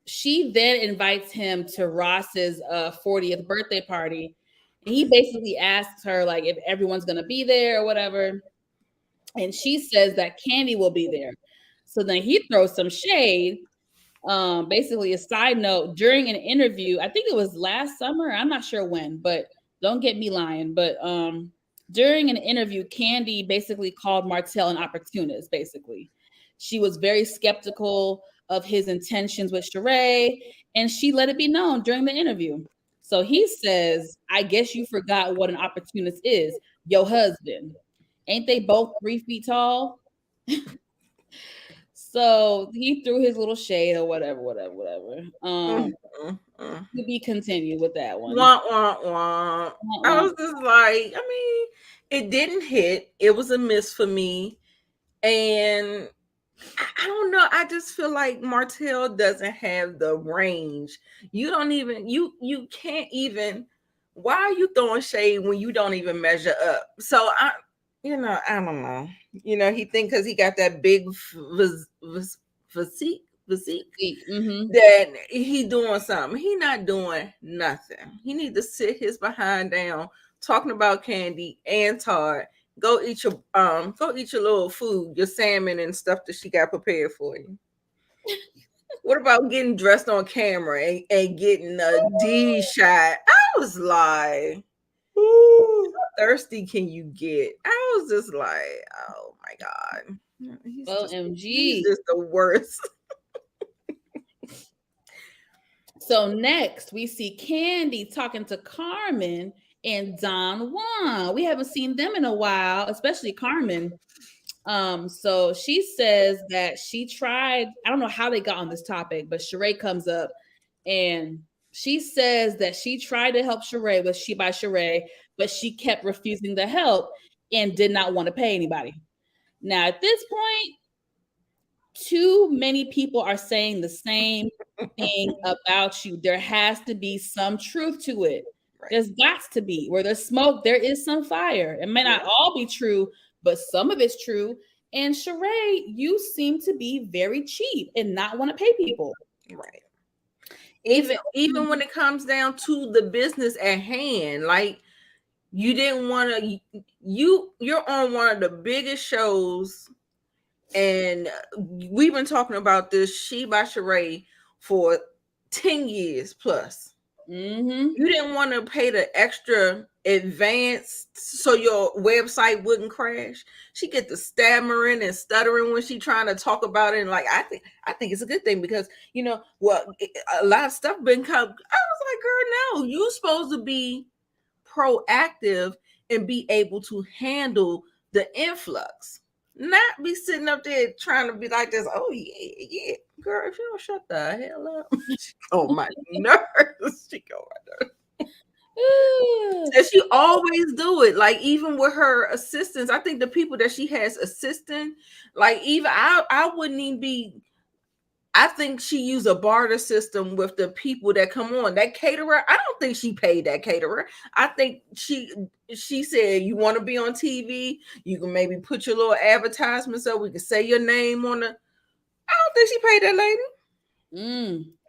she then invites him to Ross's 40th birthday party. And he basically asks her, like, if everyone's going to be there or whatever. And she says that Candy will be there. So then he throws some shade. Basically, a side note, during an interview, I think it was last summer, I'm not sure when, but don't get me lying. But during an interview, Candy basically called Martell an opportunist, basically. She was very skeptical of his intentions with Sheree, and she let it be known during the interview. So he says, I guess you forgot what an opportunist is. Your husband. Ain't they both 3 feet tall? So he threw his little shade or whatever. To be continued with that one.
Wah, wah, wah. I was just like, I mean, it didn't hit. It was a miss for me. And I don't know. I just feel like Martell doesn't have the range. You don't even you can't even. Why are you throwing shade when you don't even measure up? So I don't know. He think because he got that big physique
Mm-hmm.
that he doing something. He not doing nothing. He need to sit his behind down, talking about Candy and Todd. Go eat your little food, your salmon and stuff that she got prepared for you. What about getting dressed on camera and getting a D shot? I was like, how thirsty can you get? I was just like, oh my god.
OMG.
He's just the worst.
So next we see Candy talking to Carmen and Don Juan. We haven't seen them in a while, especially Carmen. So she says that she tried, I don't know how they got on this topic, but Sheree comes up and she says that she tried to help Sheree with She by Sheree, but she kept refusing the help and did not want to pay anybody. Now, at this point, too many people are saying the same thing about you. There has to be some truth to it. Right. There's got to be. Where there's smoke, there is some fire. It may not all be true, but some of it's true. And Sheree, you seem to be very cheap and not want to pay people.
Right. Even when it comes down to the business at hand, like you didn't want to. You're on one of the biggest shows And we've been talking about this She by Sheree for 10 years plus.
Mm-hmm.
You didn't want to pay the extra advance so your website wouldn't crash. She get the stammering and stuttering when she trying to talk about it. And like, I think it's a good thing because, a lot of stuff been come. I was like, girl, no, you supposed to be proactive and be able to handle the influx. Not be sitting up there trying to be like this. Oh yeah, yeah, girl. If you don't shut the hell up, she go my nerves. She go my nerves. And she always do it. Like even with her assistants, I think the people that she has assisting, like even I wouldn't even be. I think she used a barter system with the people that come on. That caterer, I don't think she paid that caterer. I think she said, you want to be on TV, you can maybe put your little advertisement so we can say your name on the. I don't think she paid that lady.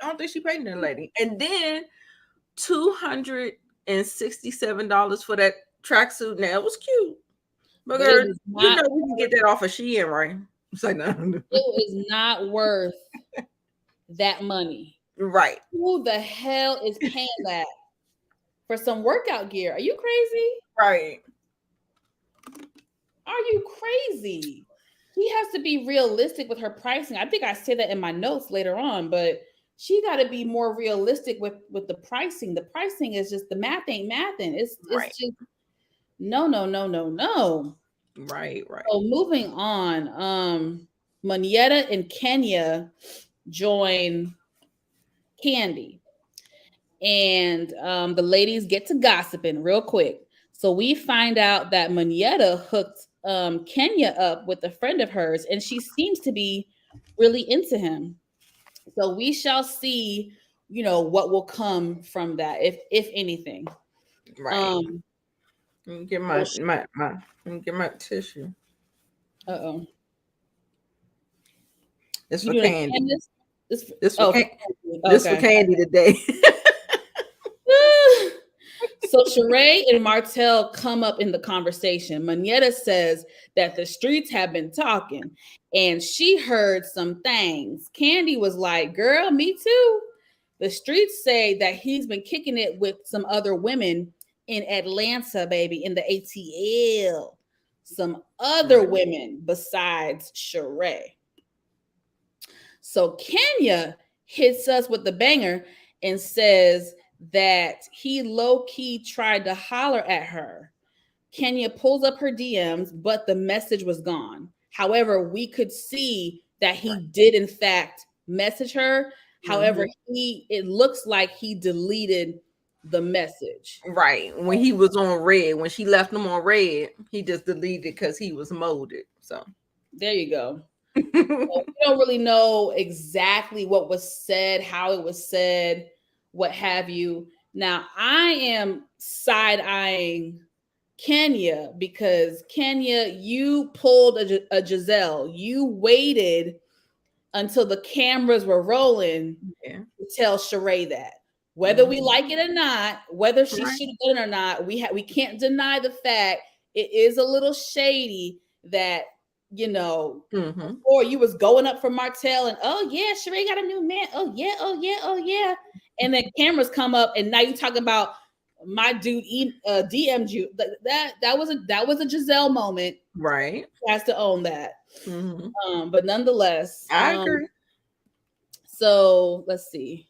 I don't think she paid that lady. And then $267 for that tracksuit. Now it was cute. But
But it
girl,
was
you
not
know we can get that off of Shein, right? It's like no.
it was not worth that money.
Right.
Who the hell is paying that for some workout gear? Are you crazy?
Right.
Are you crazy? She has to be realistic with her pricing. I think I said that in my notes later on, but she got to be more realistic with the pricing. The pricing is just the math ain't mathing. It's
Right.
just no, no, no, no, no.
Right.
So moving on, Monietta and Kenya join Candy, and the ladies get to gossiping real quick. So we find out that Monietta hooked Kenya up with a friend of hers, and she seems to be really into him. So we shall see, what will come from that, if anything.
Right. Let me get my
Well,
let me get my tissue.
uh-oh.
It's
You
for
doing
Candy.
Candace?
This for
Oh,
Candy. This for
okay.
Candy today.
So Sheree and Martell come up in the conversation. Manetta says that the streets have been talking and she heard some things. Candy was like, girl, me too. The streets say that he's been kicking it with some other women in Atlanta, baby, in the ATL. Some other women besides Sheree. So Kenya hits us with the banger and says that he low key tried to holler at her. Kenya pulls up her DMs, but the message was gone. However, we could see that he did in fact message her. However, it looks like he deleted the message.
Right. When he was on red, when she left him on red, he just deleted because he was molded. So
there you go. We don't really know exactly what was said, how it was said, what have you. Now, I am side eyeing Kenya because Kenya, you pulled a Giselle. You waited until the cameras were rolling to tell Sheree that. Whether we like it or not, whether she should have done it or not, we can't deny the fact it is a little shady that before you was going up for Martell and oh yeah, Sheree got a new man. Oh yeah, oh yeah, oh yeah. And then cameras come up and now you talking about my dude DM'd you. That was a Giselle moment.
Right.
She has to own that. But nonetheless,
I agree.
So let's see.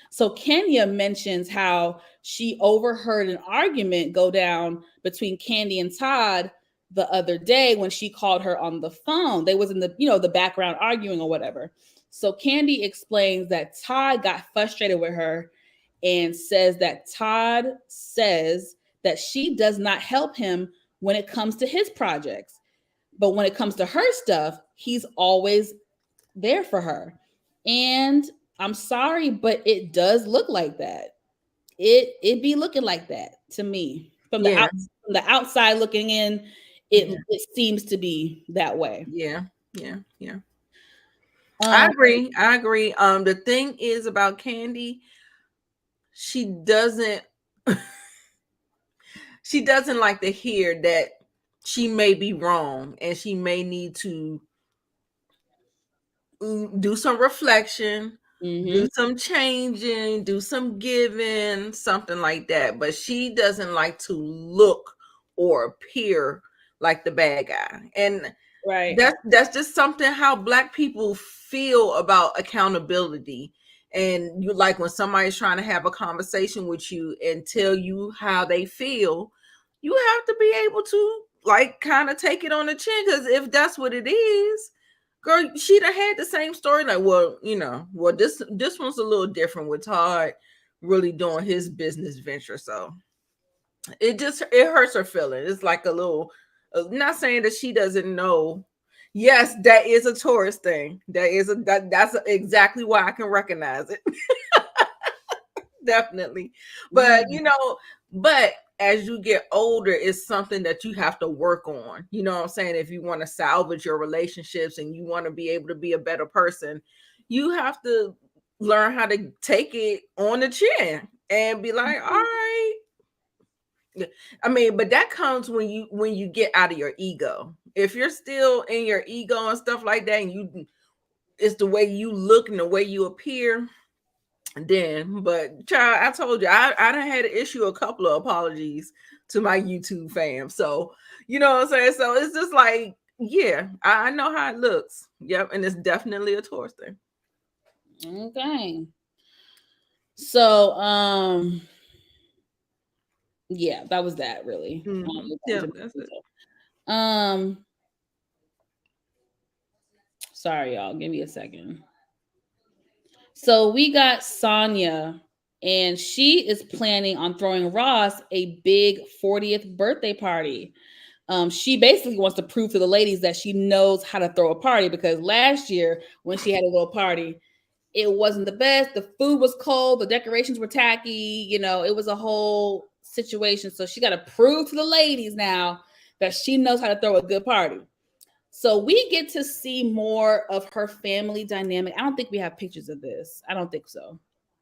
So Kenya mentions how she overheard an argument go down between Candy and Todd the other day when she called her on the phone. They was in the background arguing or whatever. So Candy explains that Todd got frustrated with her and says that Todd says that she does not help him when it comes to his projects. But when it comes to her stuff, he's always there for her. And I'm sorry, but it does look like that. It be looking like that to me from the outside looking in. It seems to be that way.
Yeah. I agree. The thing is about Candy, she doesn't like to hear that she may be wrong and she may need to do some reflection, do
Mm-hmm.
some changing, do some giving, something like that. But she doesn't like to look or appear like the bad guy. And
Right.
that's just something how black people feel about accountability. And you, like, when somebody's trying to have a conversation with you and tell you how they feel, you have to be able to, like, kind of take it on the chin, because if that's what it is, girl, she'd have had the same story. Like, well, well, this one's a little different with Todd really doing his business venture. So it hurts her feeling. It's like a little, not saying that she doesn't know. Yes, that is a tourist thing. That's exactly why I can recognize it. Definitely. But
Mm.
but as you get older, it's something that you have to work on. You know what I'm saying? If you want to salvage your relationships and you want to be able to be a better person, you have to learn how to take it on the chin and be like, all right. I mean, but that comes when you get out of your ego. If you're still in your ego and stuff like that, and it's the way you look and the way you appear, then. But child, I told you, I done had to issue a couple of apologies to my YouTube fam. So you know what I'm saying. So it's just like, yeah, I know how it looks. Yep, and it's definitely a Taurus thing.
Okay. So, yeah, that was that really.
Yeah, that's it.
Um, sorry, y'all. Give me a second. So we got Sonia, and she is planning on throwing Ross a big 40th birthday party. She basically wants to prove to the ladies that she knows how to throw a party, because last year when she had a little party, it wasn't the best. The food was cold, the decorations were tacky, it was a whole situation. So she got to prove to the ladies now that she knows how to throw a good party. So we get to see more of her family dynamic. I don't think we have pictures of this. I don't think so.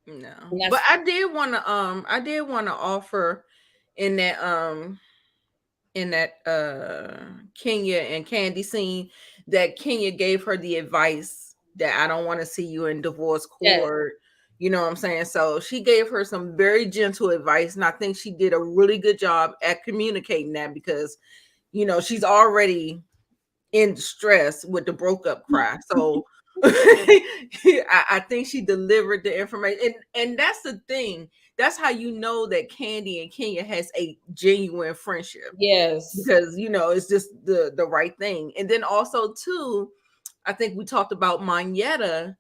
No,
And
but
that's
I did want to offer in that Kenya and Candy scene, that Kenya gave her the advice that I don't want to see you in divorce
yes.
court. You know what I'm saying? So she gave her some very gentle advice, and I think she did a really good job at communicating that, because she's already in distress with the broke up cry. So I think she delivered the information. And that's the thing. That's how you know that Candy and Kenya has a genuine friendship,
Yes.
because it's just the right thing. And then also too, I think we talked about Moneta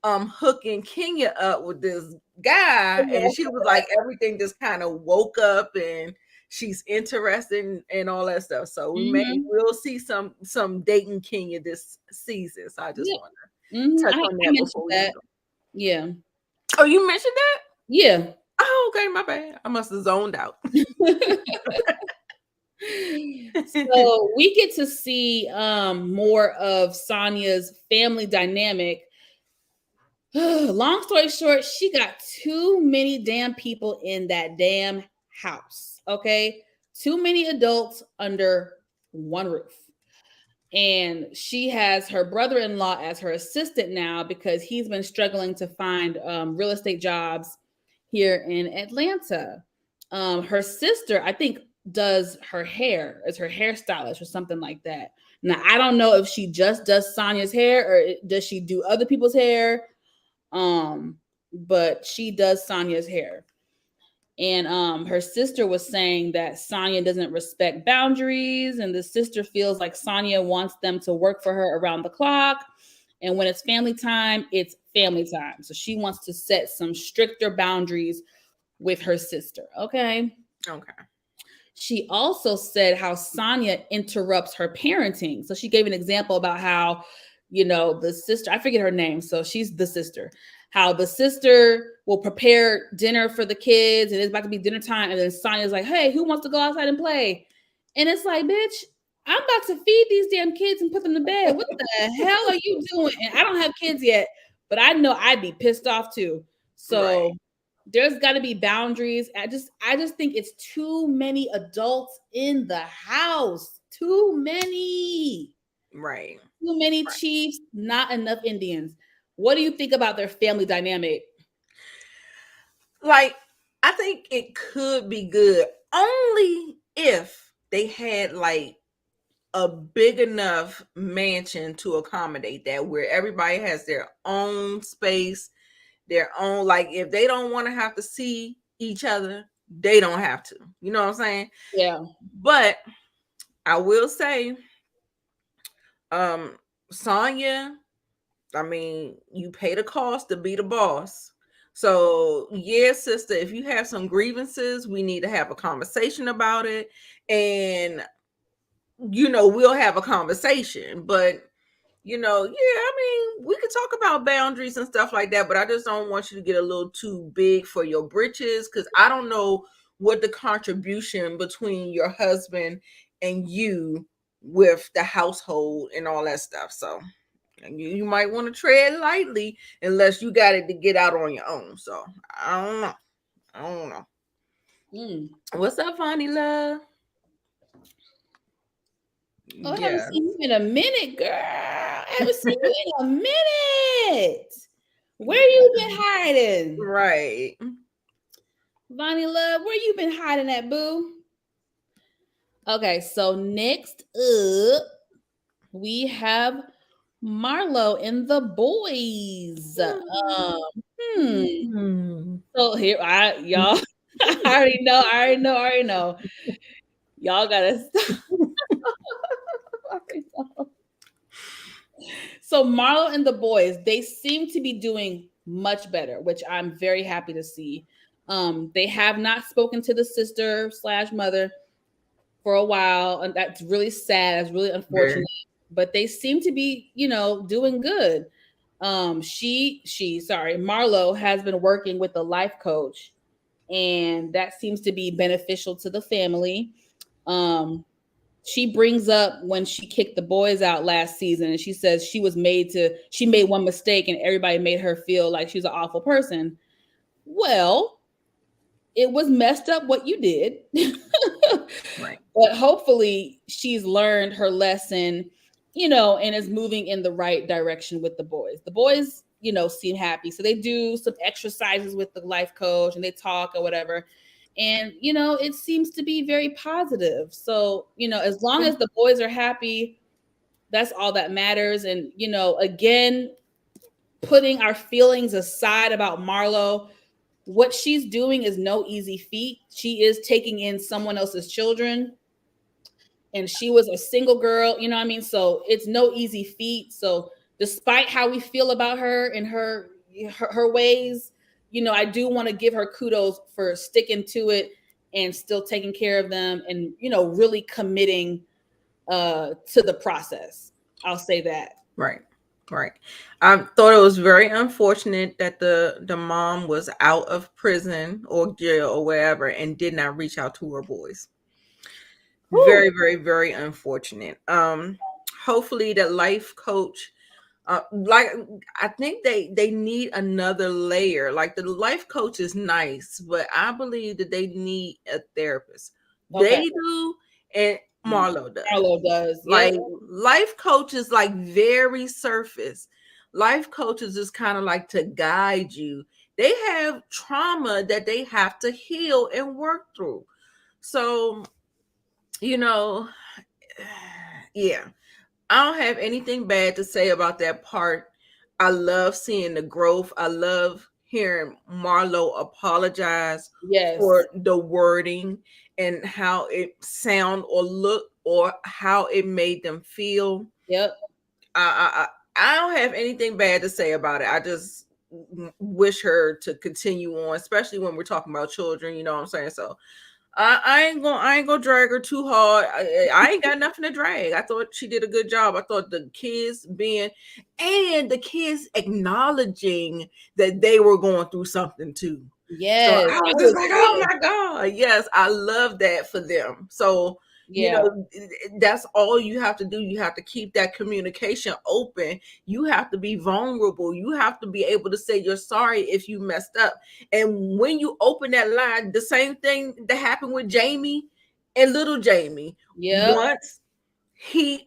hooking Kenya up with this guy, and she was like, everything just kind of woke up and she's interested and all that stuff. So we'll see some dating Kenya this season. So I just
Yeah.
want to
Mm-hmm.
touch
I
on that
mentioned
before we
that.
go.
Yeah.
Oh, you mentioned that?
Yeah.
Oh, okay, my bad. I must have zoned out.
So we get to see more of Sonia's family dynamic. Long story short, she got too many damn people in that damn house. Okay. Too many adults under one roof. And she has her brother-in-law as her assistant now, because he's been struggling to find real estate jobs here in Atlanta. Her sister, I think, does her hair, is her hairstylist or something like that. Now, I don't know if she just does Sonia's hair or does she do other people's hair. But she does Sonia's hair. And her sister was saying that Sonia doesn't respect boundaries, and the sister feels like Sonia wants them to work for her around the clock. And when it's family time, it's family time. So she wants to set some stricter boundaries with her sister. Okay.
Okay.
She also said how Sonia interrupts her parenting. So she gave an example about how, the sister, I forget her name. So she's the sister, how the sister will prepare dinner for the kids and it's about to be dinner time. And then Sonia's like, hey, who wants to go outside and play? And it's like, bitch, I'm about to feed these damn kids and put them to bed. What the hell are you doing? And I don't have kids yet, but I know I'd be pissed off too. So
Right.
there's got to be boundaries. I just think it's too many adults in the house. Too many.
Right.
Too many chiefs, not enough Indians. What do you think about their family dynamic?
Like, I think it could be good only if they had like a big enough mansion to accommodate that, where everybody has their own space, their own, like, if they don't want to have to see each other, they don't have to. You know what I'm saying?
Yeah.
But I will say, um, Sonya, I mean, you pay the cost to be the boss. So, yeah, sister, if you have some grievances, we need to have a conversation about it. And, we'll have a conversation. But, yeah, I mean, we could talk about boundaries and stuff like that. But I just don't want you to get a little too big for your britches, because I don't know what the contribution between your husband and you with the household and all that stuff. So, and you might want to tread lightly unless you got it to get out on your own. So I don't know. I don't know.
Mm.
What's up, Fonny Love?
Oh, I haven't
Yeah.
seen you in a minute, girl. I haven't seen you in a minute. Where you been hiding?
Right.
Vonnie Love, where you been hiding at, boo? Okay, so next up, we have Marlo and the boys. Hmm.
Hmm.
So here, y'all, I already know. Y'all gotta stop. So Marlo and the boys, they seem to be doing much better, which I'm very happy to see. They have not spoken to the sister slash mother for a while, and that's really sad. That's really
Very.
unfortunate. But they seem to be, doing good. Sorry, Marlo has been working with the life coach, and that seems to be beneficial to the family. Um, she brings up when she kicked the boys out last season, and she says she made one mistake and everybody made her feel like she's an awful person. Well, it was messed up what you did.
Right.
But hopefully she's learned her lesson, and is moving in the right direction with the boys. The boys, seem happy. So they do some exercises with the life coach and they talk or whatever. And, it seems to be very positive. So, as long as the boys are happy, that's all that matters. And, again, putting our feelings aside about Marlo, what she's doing is no easy feat. She is taking in someone else's children, and she was a single girl, you know what I mean? So it's no easy feat. So despite how we feel about her and her ways, I do want to give her kudos for sticking to it and still taking care of them and really committing to the process. I'll say that.
Right. Right. I thought it was very unfortunate that the mom was out of prison or jail or wherever and did not reach out to her boys.
Whew.
Very, very, very unfortunate. Hopefully the life coach, like, I think they need another layer. Like, the life coach is nice, but I believe that they need a therapist.
Okay.
They do, and Marlo does.
Marlo does. Yep.
Like, life coaches, like, very surface. Life coaches is kind of like to guide you. They have trauma that they have to heal and work through. So, you know, yeah, I don't have anything bad to say about that part. I love seeing the growth. I love hearing Marlo apologize
Yes.
for the wording and how it sound or look or how it made them feel.
Yep.
I don't have anything bad to say about it. I just wish her to continue on, especially when we're talking about children. You know what I'm saying? So I ain't gonna drag her too hard. I ain't got nothing to drag. I thought she did a good job. I thought the kids acknowledging that they were going through something too. So
Yes.
I was
That
just
was
like, oh
good.
my God. Yes, I love that for them. So,
Yeah.
that's all you have to do. You have to keep that communication open. You have to be vulnerable. You have to be able to say you're sorry if you messed up. And when you open that line, the same thing that happened with Jamie and little Jamie.
Yep.
Once he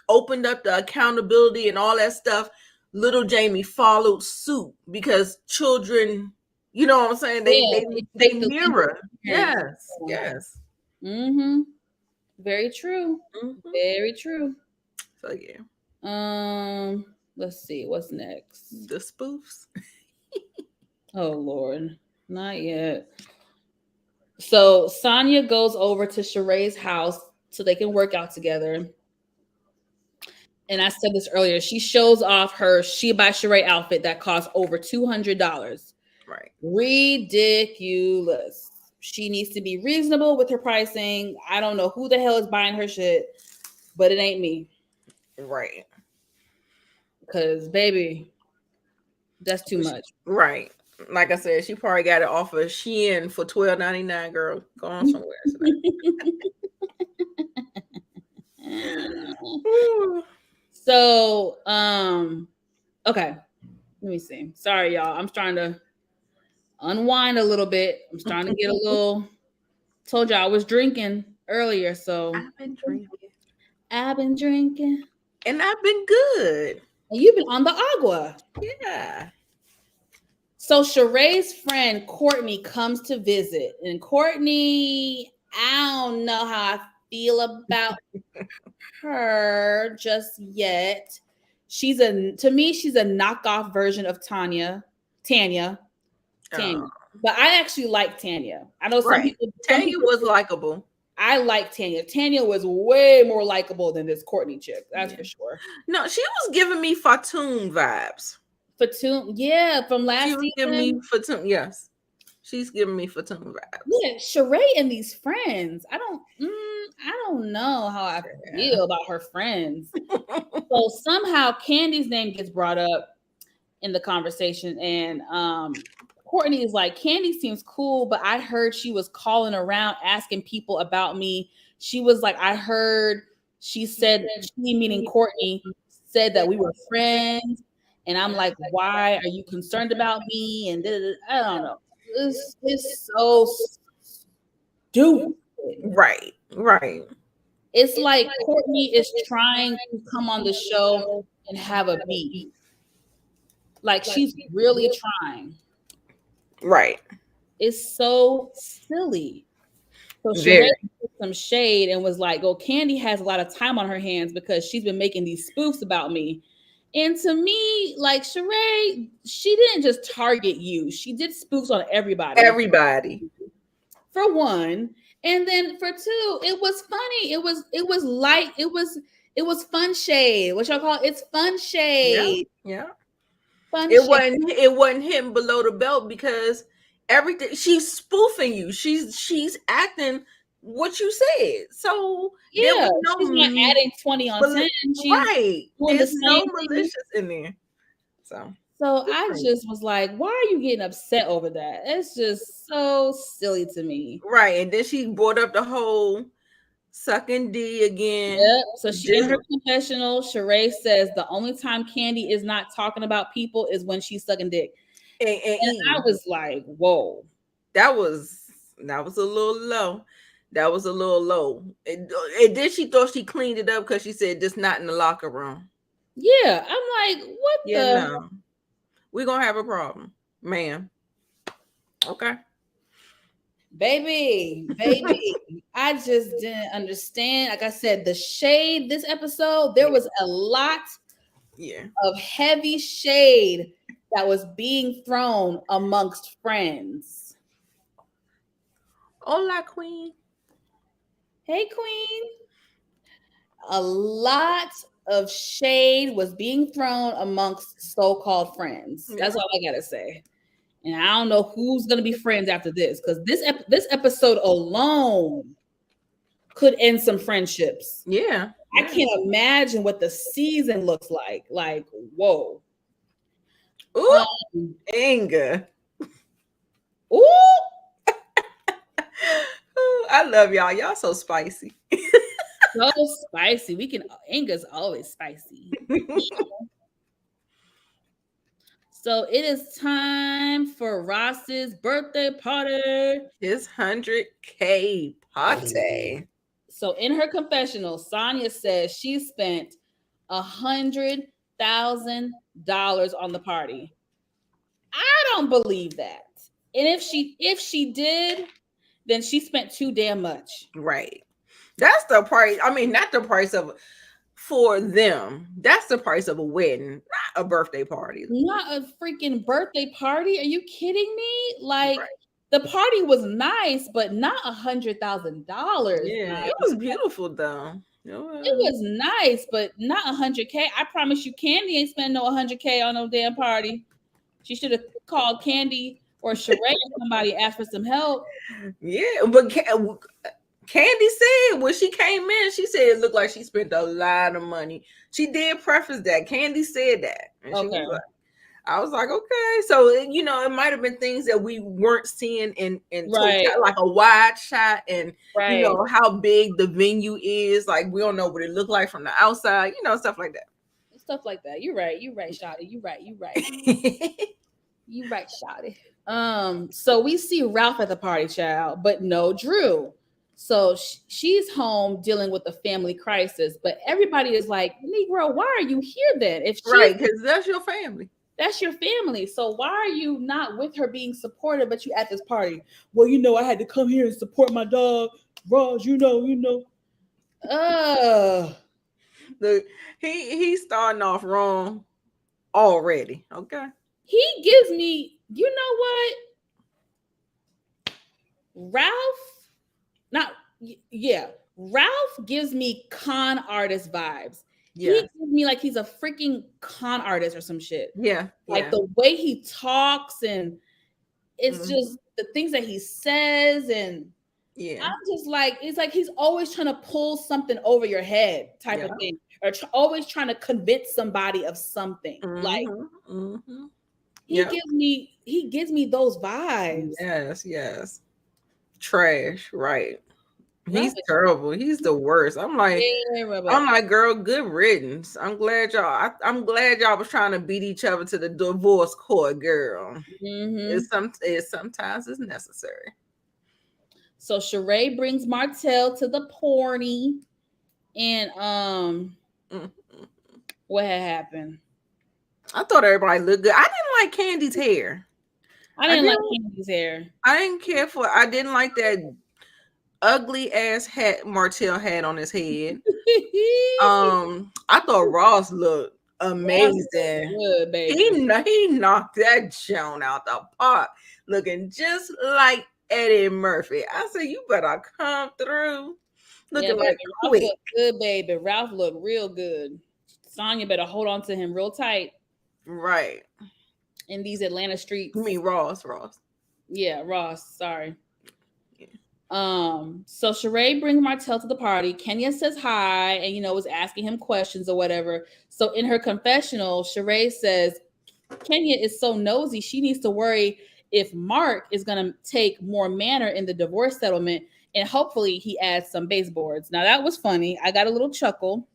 opened up the accountability and all that stuff, little Jamie followed suit because children, you know what I'm saying? They
Yeah,
they
they
they
take the lead as
mirror.
parents.
Yes, yes.
Mm-hmm. Very true.
Hmm.
Very true.
So yeah,
Let's see, what's next?
the spoofs.
Oh Lord, not yet. So Sonia goes over to Sheree's house so they can work out together. And I said this earlier. She shows off her She by Sheree outfit that costs over $200.
Right,
Ridiculous. She needs to be reasonable with her pricing. I don't know who the hell is buying her shit, but it ain't me.
right,
Cause baby, that's too much.
right. Like I said, she probably got it off of Shein for $12.99. Girl, go on somewhere tonight.
So, okay. Let me see. Sorry, y'all. I'm trying to unwind a little bit. I'm starting to get a little. Told you I was drinking earlier, so
I've been drinking,
I've been drinking.
and I've been good.
And you've been on the agua.
Yeah.
So Sheree's friend Courtney comes to visit, and Courtney, I don't know how I feel about her just yet. To me, she's a knockoff version of Tanya. Tanya.
Oh,
But I actually like Tanya. I know
right.
some
Tanya
people
was likable.
I like Tanya. Tanya was way more likable than this Courtney chick. That's
Yeah.
for sure.
No, she was giving me Fatoon vibes.
Fatoon, yeah, from
She
last
was giving me
season.
Fatoon. Yes, she's giving me Fatoon vibes.
Yeah, Sheree and these friends. I don't know how I feel about her friends. So somehow Candy's name gets brought up in the conversation, and Courtney is like, Candy seems cool, but I heard she was calling around asking people about me. She was like, I heard she said, she meaning Courtney, said that we were friends. And I'm like, why are you concerned about me? And I don't know. This is so stupid.
Right, right.
It's like Courtney is trying to come on the show and have a beef. Like she's really trying.
Right.
It's so silly. So Sheree
Very.
put some shade and was like, "Oh, Candy has a lot of time on her hands because she's been making these spoofs about me." And to me, like Sheree, she didn't just target you; she did spoofs on everybody.
Everybody.
For one, and then for two, it was funny. It was light. It was fun shade. What y'all call it? It's fun
Yeah,
shade.
yeah.
Fun
It
shade.
wasn't hitting below the belt because everything she's spoofing you. She's acting what you said. So there
Yeah,
was no
she's not adding 20 on 10. She's
right.
doing the
There's no
same thing.
malicious in there. So
So I
right.
just was like, why are you getting upset over that? It's just so silly to me.
Right. And then she brought up the whole sucking D again.
Yep. So she in her confessional, Sheree says the only time Candy is not talking about people is when she's sucking dick.
And
And I
eating.
was like, whoa.
That was a little low. That was a little low. And then she thought she cleaned it up because she said just not in the locker room.
Yeah. I'm like, what
Yeah,
the
no. We're gonna have a problem, ma'am. Okay.
baby? I just didn't understand. Like I said, the shade this episode, there was a lot
Yeah.
of heavy shade that was being thrown amongst friends.
Hola, queen.
Hey, queen. A lot of shade was being thrown amongst so-called friends. That's all I gotta say. And I don't know who's gonna be friends after this because this episode alone could end some friendships.
Yeah.
I can't imagine what the season looks like. Like, whoa.
Ooh, anger.
Ooh.
Ooh, I love y'all. Y'all so spicy.
So spicy. Anger's always spicy. So it is time for Ross's birthday party.
His 100K party.
So in her confessional, Sonia says she spent $100,000 on the party. I don't believe that. And if she did, then she spent too damn much.
Right. That's the price. I mean, not the price of for them. That's the price of a wedding, not a birthday party.
Not a freaking birthday party. Are you kidding me? Like
Right.
the party was nice, but not $100,000.
Yeah, it
Like
was beautiful though. It
it
was.
was nice, but not 100K. I promise you, Candy ain't spending no 100K on no damn party. She should have called Candy or Sheree or somebody, asked for some help.
Yeah, but Candy said when she came in, she said it looked like she spent a lot of money. She did preface that. Candy said that, and she
Okay,
was like, I was like, okay. So it might have been things that we weren't seeing in total,
right,
like a wide shot, and
right.
how big the venue is. Like we don't know what it looked like from the outside. Stuff like
Stuff like that. You're right. You're right, Shotty. You're right. You're right.
that.
You right, Shotty. So we see Ralph at the party, child, but no Drew. So she's home dealing with a family crisis, but everybody is like, Negro, why are you here then? If she's
Right, because that's your family.
that's your family, so why are you not with her being supportive, but you at this party? Well, I had to come here and support my dog, Roz. Uh,
He's starting off wrong already. Okay.
he gives me, you know what? Ralph, not yeah, Ralph gives me con artist vibes. He
Yeah.
gives me like he's a freaking con artist or some shit.
Yeah.
Like
Yeah.
the way he talks and it's
Mhm.
just the things that he says, and
Yeah.
I'm just like, it's like he's always trying to pull something over your head type
Yeah.
of thing, or always trying to convince somebody of something. Like
Mhm. Mhm.
he
Yep.
gives me those vibes.
Yes. Yes. Trash. Right.
Ralph
He's
is
terrible. He's the worst. I'm
terrible.
like, girl, good riddance. I'm glad y'all was trying to beat each other to the divorce court, girl.
Mm-hmm.
Sometimes it's necessary.
So Sheree brings Martell to the party, and
Mm.
what had happened?
I thought everybody looked good. I didn't like Candy's hair.
I
I
didn't like
didn't.
Candy's hair.
I didn't care for. I didn't like that ugly ass hat Martell had on his head. I thought Ross looked
Ross
amazing.
good,
He
baby.
he knocked that joint out the park, looking just like Eddie Murphy. I said, you better come through,
Yeah,
looking
baby.
like
Ralph
quick.
looked good, baby. Ralph looked real good. Sonya better hold on to him real tight
Right.
in these Atlanta
You
streets.
mean Ross?
Yeah, Ross. Sorry.
Yeah.
So Sheree brings Martell to the party. Kenya says hi and was asking him questions or whatever. So in her confessional, Sheree says Kenya is so nosy, she needs to worry if Mark is gonna take more manner in the divorce settlement, and hopefully he adds some baseboards. Now that was funny. I got a little chuckle.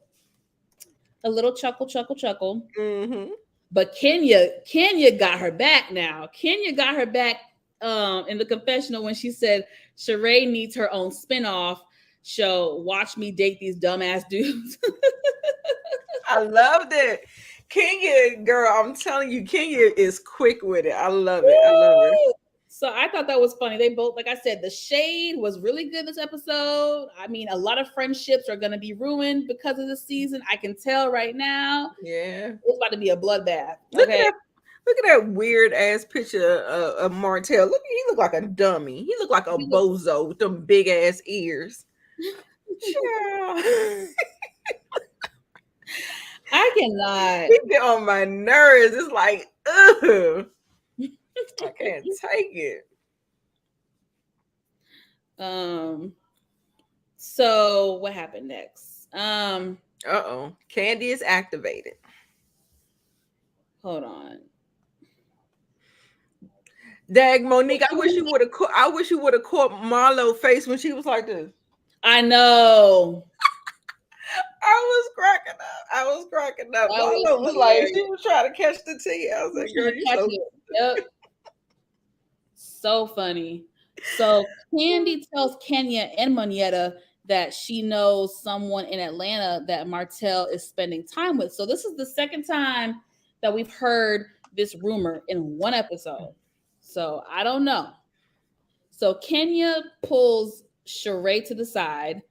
A little chuckle, chuckle, chuckle.
Mm-hmm.
But Kenya got her back now. Kenya got her back in the confessional when she said Sheree needs her own spinoff show. Watch me date these dumbass dudes.
I loved it. Kenya, girl, I'm telling you, Kenya is quick with it. I love it. I love her.
So I thought that was funny. They both, like I said, the shade was really good this episode. I mean, a lot of friendships are going to be ruined because of the season. I can tell right now.
Yeah.
It's about to be a bloodbath.
Look
Okay.
at that. Look at that weird ass picture of Martell. He looked like a dummy. He looked like a bozo with them big ass ears. Child.
I cannot.
He get on my nerves. It's like, ugh. I can't take it.
So what happened next?
Uh-oh. Candy is activated.
Hold on.
Dag Monique, I wish you would have caught Marlo's face when she was like this.
I know.
I was cracking up. Marlo was like, she was trying to catch the tea. I was like, girl, you so
Yep. So funny. So Candy tells Kenya and Monietta that she knows someone in Atlanta that Martell is spending time with. So this is the second time that we've heard this rumor in one episode. So I don't know. So Kenya pulls Sheree to the side,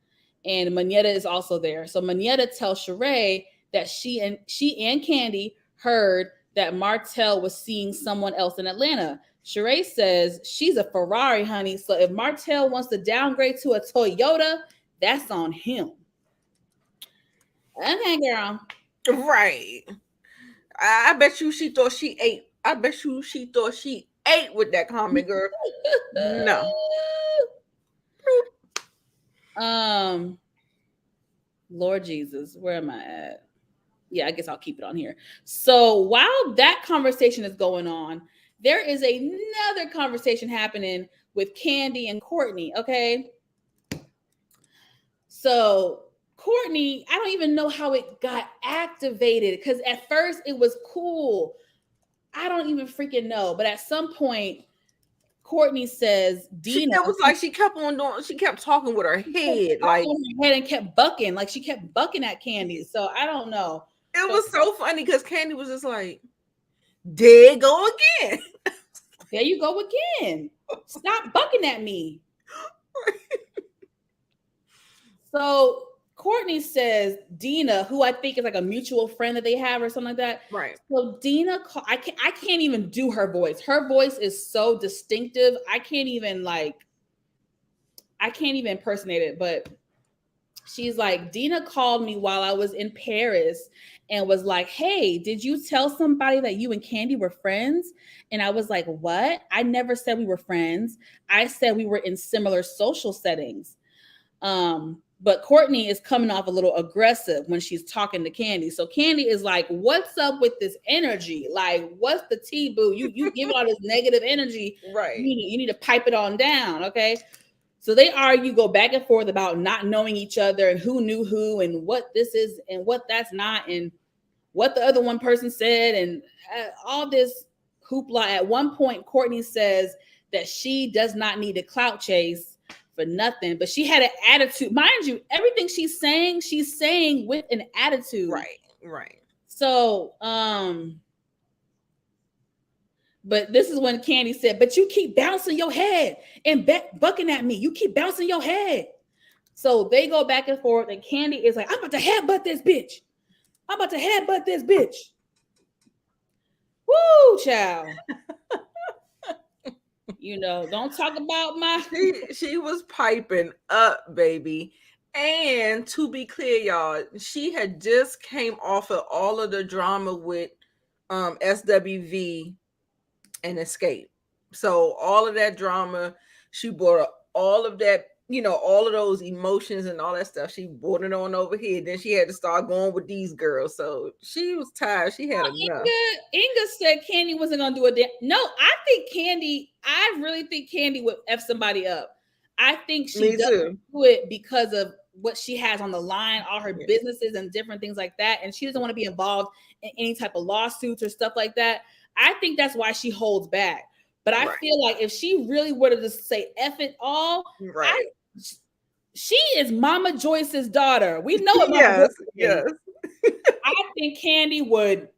and Manetta is also there. So Manetta tells Sheree that she and Candy heard that Martell was seeing someone else in Atlanta. Sheree says she's a Ferrari, honey. So if Martell wants to downgrade to a Toyota, that's on him. Okay, girl.
Right. I bet you she thought she ate. I bet you she thought she ate with that comment, girl. No.
Lord Jesus, where am I at? Yeah, I guess I'll keep it on here. So while that conversation is going on, there is another conversation happening with Candy and Courtney. Okay. So Courtney, I don't even know how it got activated because at first it was cool. I don't even freaking know. But at some point, Courtney says Dina.
It was like she kept on doing. She kept talking with her head, like
her head, and kept bucking, like she kept bucking at Candy. So I don't know.
It was so funny because Candy was just like, "There you go again.
There you go again. Stop bucking at me." So Courtney says Dina, who I think is like a mutual friend that they have or something like that.
Right.
So Dina, I can't even do her voice. Her voice is so distinctive. I can't even impersonate it. But she's like, Dina called me while I was in Paris and was like, hey, did you tell somebody that you and Candy were friends? And I was like, what? I never said we were friends. I said we were in similar social settings. But Courtney is coming off a little aggressive when she's talking to Candy. So Candy is like, what's up with this energy? Like, what's the tea, boo? You give all this negative energy.
Right.
You need to pipe it on down, okay? So they argue, go back and forth about not knowing each other and who knew who and what this is and what that's not and what the other one person said and all this hoopla. At one point, Courtney says that she does not need a clout chase for nothing, but she had an attitude. Mind you, everything she's saying with an attitude.
Right.
So, but this is when Candy said, but you keep bouncing your head and bucking at me. You keep bouncing your head. So they go back and forth, and Candy is like, I'm about to headbutt this bitch. I'm about to headbutt this bitch. Woo, child. Don't talk about my...
She was piping up, baby. And to be clear, y'all, she had just came off of all of the drama with SWV and Escape. So all of that drama, she brought all of that, all of those emotions and all that stuff. She brought it on over here. Then she had to start going with these girls. So she was tired. She had enough.
Inga said Candy wasn't gonna do it. No, I really think Candy would F somebody up. I think she doesn't do it because of what she has on the line, all her businesses and different things like that. And she doesn't want to be involved in any type of lawsuits or stuff like that. I think that's why she holds back. But I feel like if she really were to just say F it all, she is Mama Joyce's daughter. We know it. Yes. I think Candy would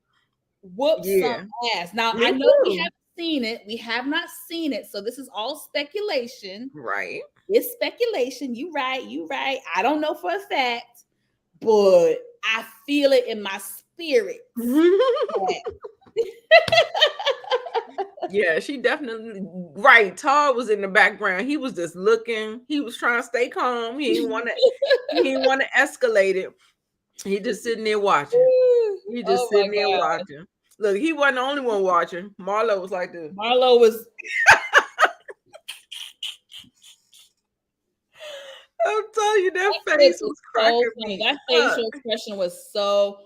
whoop some ass. Now, I know we haven't seen it. We have not seen it. So this is all speculation.
Right.
It's speculation. You right. I don't know for a fact, but I feel it in my spirit.
Yeah, she definitely right. Todd was in the background. He was just looking. He was trying to stay calm. He didn't want to escalate it. He just sitting there watching. Watching. Look, he wasn't the only one watching. Marlo was like this.
Marlo was.
I'm telling you, that face was cracking me.
That facial expression was so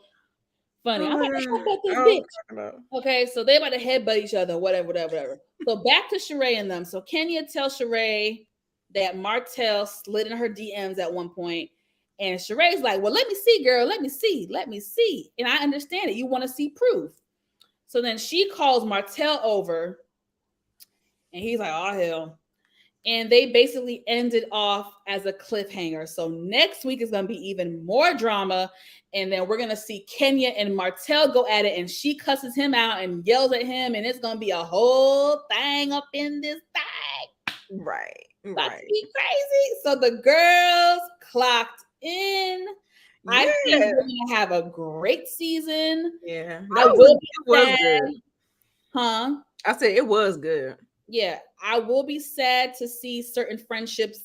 funny. I'm like, headbutt this bitch. Okay, so they about to headbutt each other, whatever. So back to Sheree and them. So Kenya tells Sheree that Martell slid in her DMs at one point, and Sheree's like, well, let me see, girl. Let me see. And I understand it. You want to see proof. So then she calls Martell over, and he's like, oh, hell. and they basically ended off as a cliffhanger. So next week is going to be even more drama, and then we're going to see Kenya and Martell go at it, and she cusses him out and yells at him, and it's going to be a whole thing up in this thing.
Right.
About to be crazy. So the girls clocked in.
Yeah.
I think we're going to have a great season.
Yeah.
I will be
was
sad.
good.
Huh?
I said it was good.
Yeah, I will be sad to see certain friendships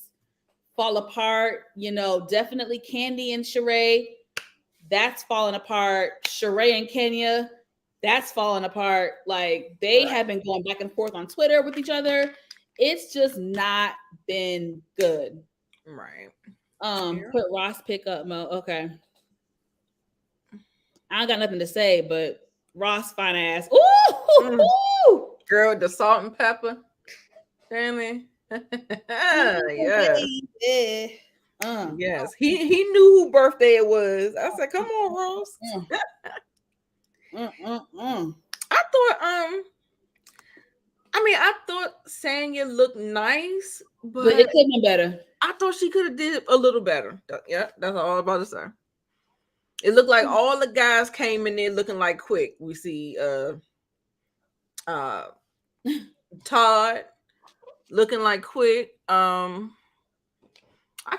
fall apart. You know, definitely Candy and Sheree, that's falling apart. Sheree and Kenya, that's falling apart. Like they have been going back and forth on Twitter with each other. It's just not been good.
Right.
Put Ross pick up Mo. Okay. I don't got nothing to say, but Ross fine ass. Ooh!
Girl, the salt and pepper. Damn it.
Yes.
Yes. He knew who birthday it was. I said, come on, Ross. I thought Sanya looked nice, but
it could have been better.
I thought she could have did a little better. Yeah, that's all I'm about to say. It looked like all the guys came in there looking like quick. We see Todd looking like quick. I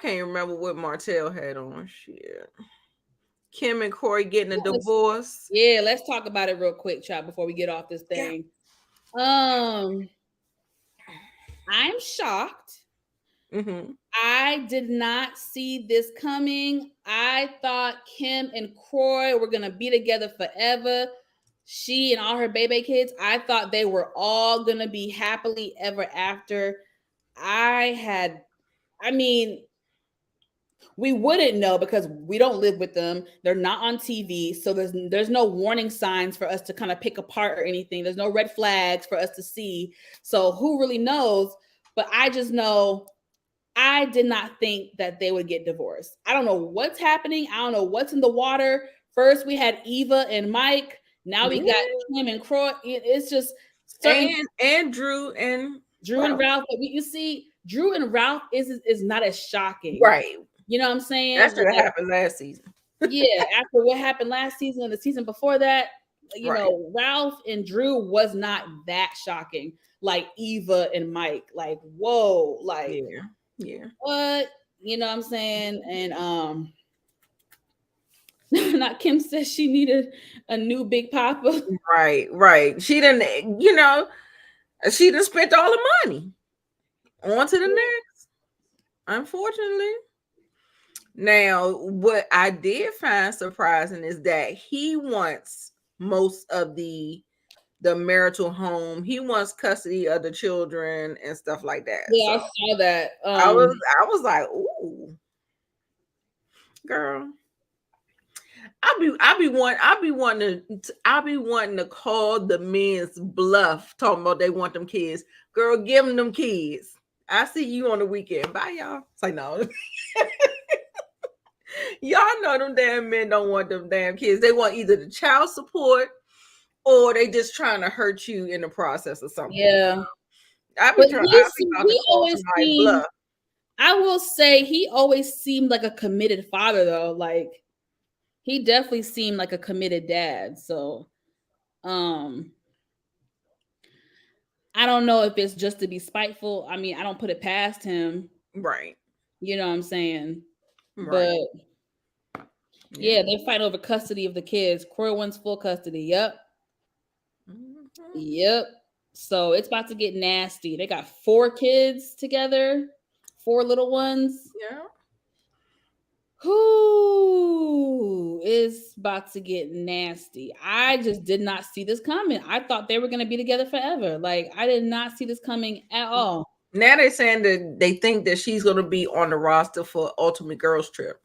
can't remember what Martell had on. Shit. Kim and Corey getting a divorce.
Yeah, let's talk about it real quick, chat, before we get off this thing. Yeah. I'm shocked.
Mm-hmm.
I did not see this coming. I thought Kim and Croy were gonna be together forever. She and all her baby kids, I thought they were all gonna be happily ever after. We wouldn't know because we don't live with them. They're not on TV. So there's no warning signs for us to kind of pick apart or anything. There's no red flags for us to see. So who really knows? But I just know I did not think that they would get divorced. I don't know what's happening. I don't know what's in the water. First we had Eva and Mike. Now we got Kim and Croy. It's just
and Drew and
Ralph. But you see, Drew and Ralph is not as shocking.
Right.
You know what I'm saying?
That's what happened last season.
Yeah, after what happened last season and the season before that, you know, Ralph and Drew was not that shocking. Like Eva and Mike. Like, whoa, like
yeah.
What? You know what I'm saying? And not Kim says she needed a new Big Papa.
Right. She didn't, she done spent all the money. On to the next. Unfortunately. Now, what I did find surprising is that he wants most of the marital home. He wants custody of the children and stuff like that.
Yeah, so, I saw that.
I was like, ooh, girl. I'll be wanting to call the men's bluff, talking about they want them kids. Girl, give them kids. I see you on the weekend. Bye, y'all. It's like, no. Y'all know them damn men don't want them damn kids. They want either the child support or they just trying to hurt you in the process or something.
Yeah.
I
will say he always seemed like a committed father though. Like he definitely seemed like a committed dad. So I don't know if it's just to be spiteful. I mean, I don't put it past him.
Right.
You know what I'm saying? Right. But yeah, they fight over custody of the kids. Croy wants full custody. Yep. Mm-hmm. Yep. So it's about to get nasty. They got 4 kids together, 4 little ones.
Yeah.
Who is about to get nasty? I just did not see this coming. I thought they were going to be together forever. Like I did not see this coming at all.
Now they're saying that they think that she's going to be on the roster for Ultimate Girls Trip.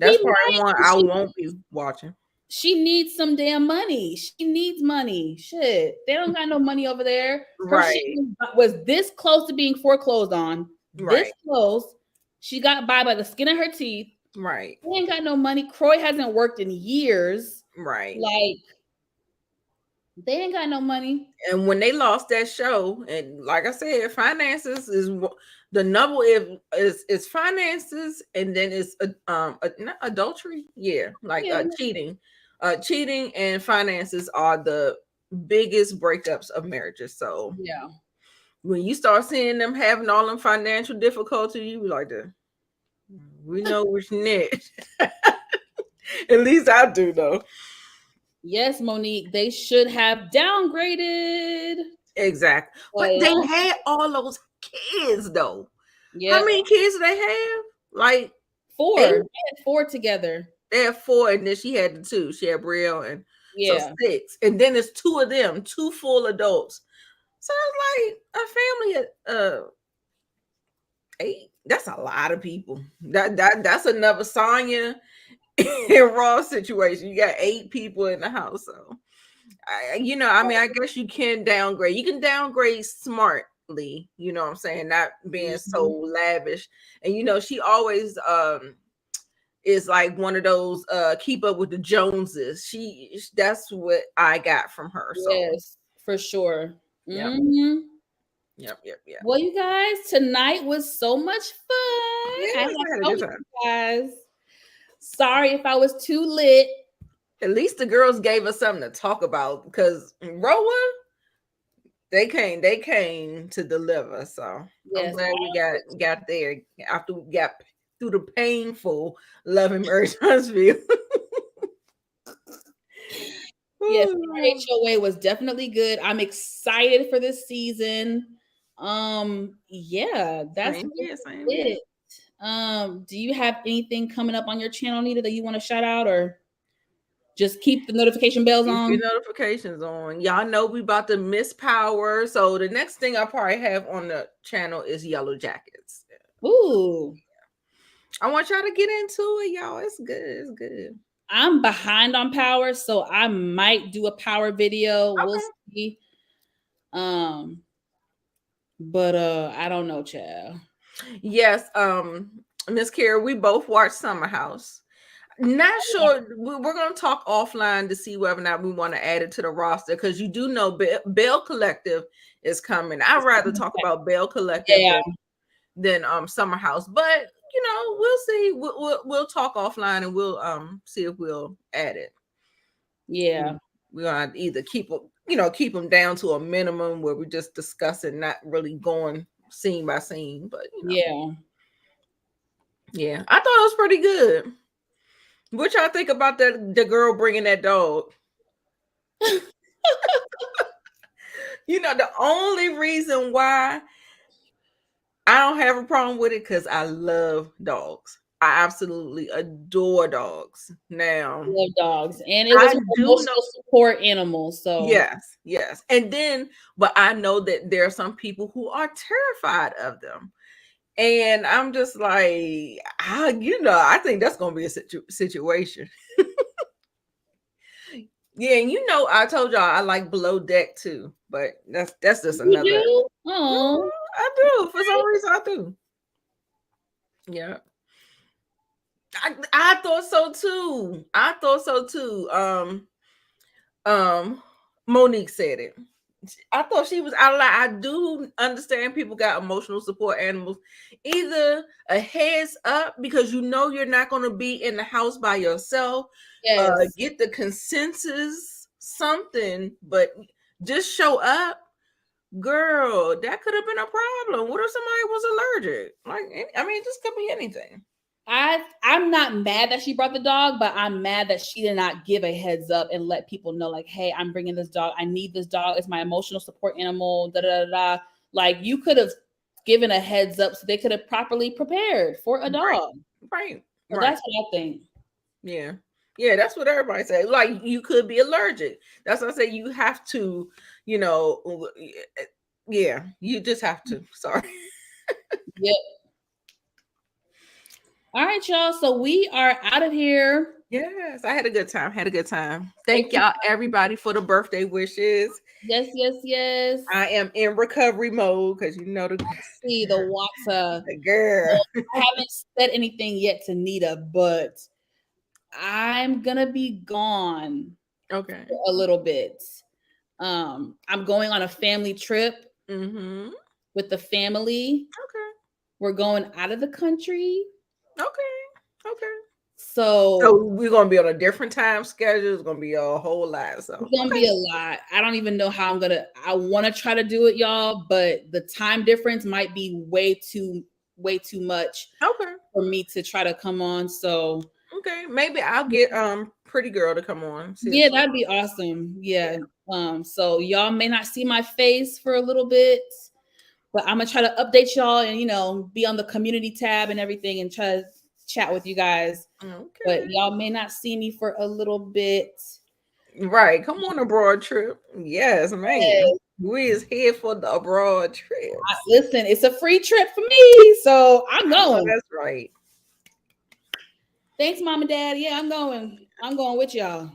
That's probably one I won't be watching.
She needs some damn money. She needs money. Shit. They don't got no money over there. Her shit was this close to being foreclosed on. Right. This close. She got by the skin of her teeth.
Right.
They ain't got no money. Croy hasn't worked in years.
Right.
Like, they ain't got no money.
And when they lost that show, and like I said, finances is The number is finances, and then it's not adultery. Yeah, like
Yeah,
cheating. Cheating and finances are the biggest breakups of marriages. So
yeah.
when you start seeing them having all them financial difficulty, you be like, we know which next. At least I do though.
Yes, Monique, they should have downgraded.
Exactly. But
But
they had all those kids though. How
yep,
many kids do they have? Like eight.
four. They had four together.
They had four, and then she had the two. She had Brielle, and so
Yeah.
six. And then it's two of them, two full adults. So it's like a family of eight. That's a lot of people. That's another Sonya and Ross situation. You got 8 people in the house. So I mean, I guess you can downgrade. You can downgrade smartly, you know what I'm saying, not being so
Mhm.
lavish. And she always is like one of those keep up with the Joneses. That's what I got from her. So
Yes, for sure.
yep,
Hmm.
yep.
Well, you guys, tonight was so much fun. I
Yes,
had
I had a
fun
good
with
time.
you guys. Sorry if I was too lit.
At least the girls gave us something to talk about because Roa, they came to deliver. So I'm
Yes.
glad we got there after we got through the painful Love and Merge Huntsville.
Yes,
Ooh,
HOA was definitely good. I'm excited for this season. Yeah, that's
same
really
here, same here.
it. Do you have anything coming up on your channel, Nita, that you want to shout out, or just keep the notification bells
Keep your
on?
notifications on. Y'all know we about to miss power. So the next thing I probably have on the channel is Yellow Jackets.
Ooh,
I want y'all to get into it, y'all. It's good. It's good.
I'm behind on power, so I might do a power video. We'll
Okay.
see. Um, but I don't know, child.
Yes, Miss Kara, we both watched Summer House. Not sure. We're going to talk offline to see whether or not we want to add it to the roster because you do know Bell Collective is coming. I'd rather talk about Bell Collective
Yeah,
than Summer House, but we'll see. We'll talk offline and we'll see if we'll add it.
yeah,
We're gonna either keep them down to a minimum where we're just discussing, not really going scene by scene, but
yeah.
yeah, I thought it was pretty good. What y'all think about the girl bringing that dog? The only reason why I don't have a problem with it because I love dogs. I absolutely adore dogs. Now,
Love dogs, and it was
I
an
do know,
emotional support animal. So
yes. And then, but I know that there are some people who are terrified of them. And I'm just like, I think that's going to be a situation. Yeah, and I told y'all I like Below Deck too, but that's just
you
another.
do? Oh,
I do. For some reason, I do. Yeah. I thought so too. I thought so too. Um, Monique said it. I thought she was out of line. I do understand people got emotional support animals. Either a heads up because you're not going to be in the house by yourself.
yes.
Get the consensus, something, but just show up. Girl, that could have been a problem. What if somebody was allergic? I mean, this could be anything.
I'm not mad that she brought the dog, but I'm mad that she did not give a heads up and let people know, like, hey, I'm bringing this dog. I need this dog. It's my emotional support animal. Da da da. Da. Like, you could have given a heads up so they could have properly prepared for a
Right,
dog.
right,
So
right.
that's what I think.
Yeah. Yeah, that's what everybody say. Like you could be allergic. That's what I say. You have to, yeah, you just have to. Sorry.
Yep. All right, y'all. So we are out of here.
Yes, I had a good time. Had a good time.
Thank
Thank
you.
y'all, everybody, for the birthday wishes.
Yes, yes, yes.
I am in recovery mode because the
See the water.
the girl.
Well, I haven't said anything yet to Nita, but I'm gonna be gone
Okay.
for a little bit. I'm going on a family trip
Mm-hmm.
with the family.
Okay.
We're going out of the country.
Okay. Okay.
So
So we're gonna be on a different time schedule. It's gonna be a whole lot. So
it's gonna be a lot. I don't even know how I want to try to do it, y'all, but the time difference might be way too much
okay.
for me to try to come on. So
Okay. Maybe I'll get Pretty Girl to come on. See if
yeah,
she
that'd be awesome. Yeah. So y'all may not see my face for a little bit, but I'm gonna try to update y'all and be on the community tab and everything and try to chat with you guys. But
okay.
y'all may not see me for a little bit.
Right. Come on abroad trip. Yes, man. We is here for the abroad trips.
Listen, it's a free trip for me, so I'm
I know
going.
that's right.
Thanks, mom and dad. Yeah, I'm going. I'm going with y'all.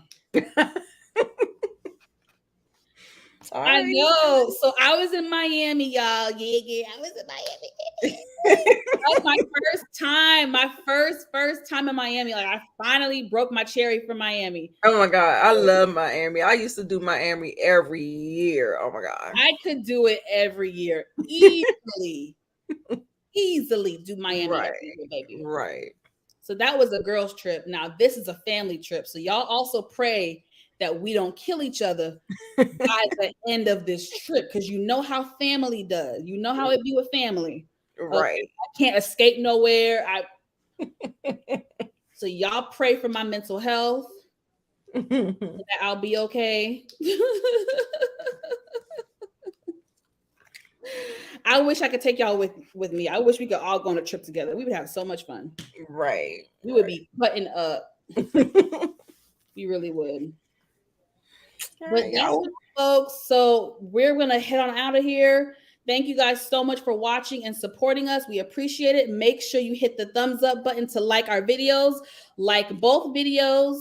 All
I
right.
know. So I was in Miami, y'all. Yeah, yeah. I was in Miami. That was my first time. My first time in Miami. Like I finally broke my cherry for Miami.
Oh my God. I love Miami. I used to do Miami every year. Oh my God.
I could do it every year. Easily. Easily do Miami
Right.
every year, baby.
Right.
So that was a girls' trip. Now this is a family trip. So y'all also pray that we don't kill each other by the end of this trip, because you know how family does. You know how it be with family. Okay,
Right.
I can't escape nowhere. So y'all pray for my mental health, that I'll be okay. I wish I could take y'all with me. I wish we could all go on a trip together. We would have so much fun.
Right.
We would be putting up. We really would. But that's
Y'all.
it, folks. So we're gonna head on out of here. Thank you guys so much for watching and supporting us. We appreciate it. Make sure you hit the thumbs up button to like our videos. Like both videos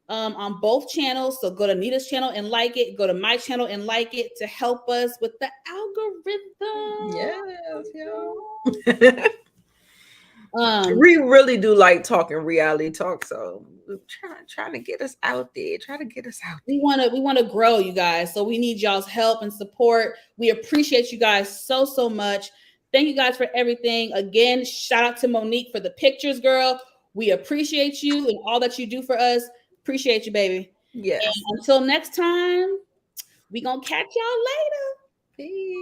on both channels. So go to Nita's channel and like it. Go to my channel and like it to help us with the algorithm.
Yes, y'all.
Um,
We really do like talking reality talk, so we're trying to get us out there. Try to get us out there.
we want to grow, you guys. So we need y'all's help and support. We appreciate you guys so much. Thank you guys for everything. Again, shout out to Monique for the pictures, girl. We appreciate you and all that you do for us. Appreciate you, baby.
Yes.
And until next time, we gonna catch y'all later.
Peace.